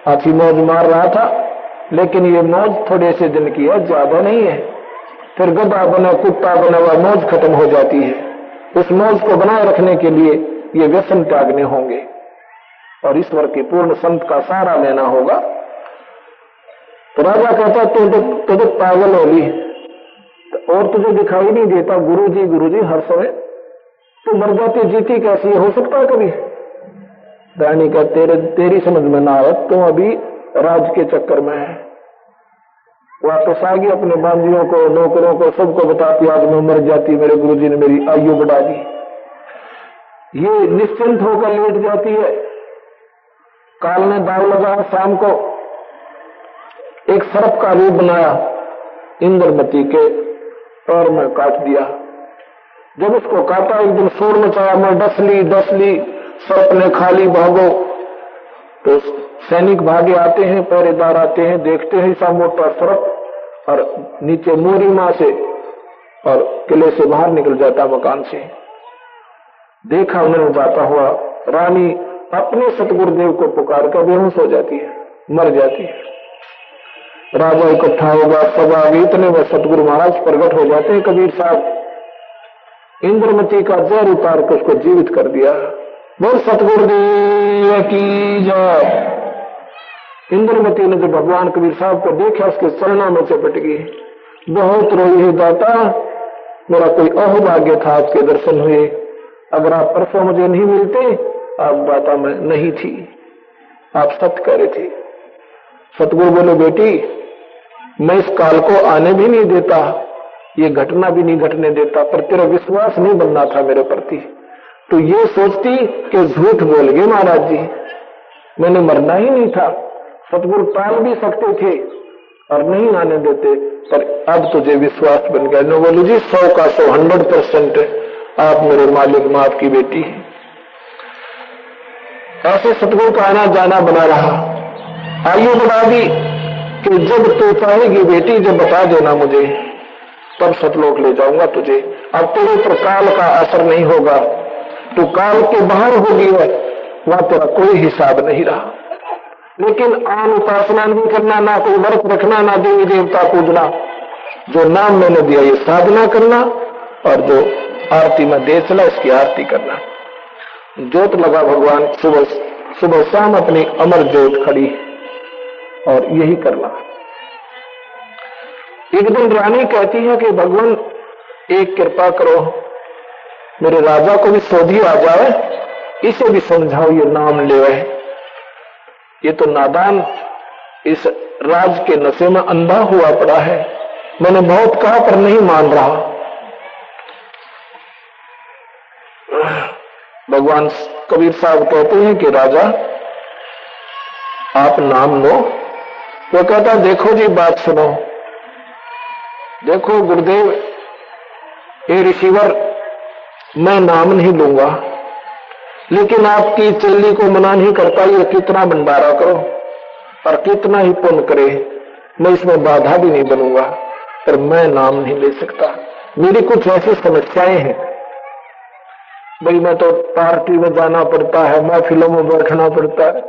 अच्छी मौज मार रहा था, लेकिन ये मौज थोड़े से दिन की है, ज्यादा नहीं है। फिर गधा बना कुत्ता बना हुआ मौज खत्म हो जाती है। उस मौज को बनाए रखने के लिए ये व्यसन त्यागने होंगे और ईश्वर के पूर्ण संत का सहारा लेना होगा। तो राजा कहता तू तो पागल होली और तुझे दिखाई नहीं देता गुरुजी हर समय, तू मर जाती जीती कैसी हो सकता है कभी। रानी का तेरी समझ में ना आए, तुम अभी राज के चक्कर में है। वापस आ गई, अपने बांधियों को, नौकरों को, सबको बताती आज मैं मर जाती, मेरे गुरुजी ने मेरी आयु बढ़ा दी। ये निश्चिंत होकर लेट जाती है। काल ने दाव लगाया, शाम को एक सर्प का रूप बनाया, इंद्रमती के पैर में काट दिया। जब उसको काटा एक दिन शोर मचाया, मैं डस ली, सर्प ने खा ली, भागो। तो सैनिक भागे आते हैं, पहरेदार आते हैं, देखते हैं ऐसा मोटा सर्प और नीचे मोरी मां से और किले से बाहर निकल जाता मकान से। देखा उन्होंने जाता हुआ, रानी अपने सतगुरुदेव को पुकार कर बेहोश हो जाती है, मर जाती है। राजा इकट्ठा होगा, सब आगे, इतने में सतगुरु महाराज प्रकट हो जाते हैं। कबीर साहब इंद्रमती का जहर उतार कर उसको जीवित कर दिया। बोल सतगुरुदेव की जय। इंद्रमती ने जब भगवान कबीर साहब को देखा, उसके चरणों में चपट गई, बहुत रोई है, दाता मेरा कोई अहोभाग्य था आपके दर्शन हुए, अगर आप परसों मुझे नहीं मिलते, आप दाता में नहीं थी, आप सत्य कह रहे थे। सतगुरु बोले बेटी मैं इस काल को आने भी नहीं देता, ये घटना भी नहीं घटने देता, पर तेरा विश्वास नहीं बनना था मेरे प्रति। तो ये सोचती कि झूठ बोल गए महाराज जी, मैंने मरना ही नहीं था। सतगुरु टाल भी सकते थे और नहीं आने देते, पर अब तुझे विश्वास बन गया। नो बोलू जी 100 का 100 100% आप मेरे मालिक, मैं आपकी बेटी। ऐसे सतगुरु का आना जाना बना रहा। आयु बढ़ा दी कि जब तू चाहेगी बेटी, जब बता देना मुझे, तब सतलोक ले जाऊंगा तुझे। अब तेरे पर काल का असर नहीं होगा, तू काल के बाहर होगी, वहां तेरा कोई हिसाब नहीं रहा। लेकिन आन उपासना नहीं करना, ना कोई व्रत रखना, ना देवी देवता पूजना। जो नाम मैंने दिया ये साधना करना, और जो आरती में दे चला इसकी आरती करना। ज्योत लगा भगवान, सुबह शाम अपनी अमर ज्योत खड़ी, और यही करना। एक दिन रानी कहती है कि भगवान एक कृपा करो, मेरे राजा को भी सोधी आ जाए, इसे भी समझाओ ये नाम ले। ये तो नादान इस राज के नशे में अंधा हुआ पड़ा है, मैंने बहुत कहा पर नहीं मान रहा। भगवान कबीर साहब कहते हैं कि राजा आप नाम लो। वो कहता देखो जी बात सुनो, देखो गुरुदेव हे ऋषिवर, मैं नाम नहीं लूंगा, लेकिन आपकी चेली को मना नहीं करता, ये कितना भंडारा करो और कितना ही पुण्य करे, मैं इसमें बाधा भी नहीं बनूंगा, पर मैं नाम नहीं ले सकता। मेरी कुछ ऐसी समस्याएं हैं, भाई मैं तो पार्टी में जाना पड़ता है, महफिलों में बैठना पड़ता है।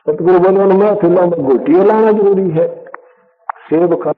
सतगुरु बोले महफिलों में गोटियां लाना जरूरी है, सेब खा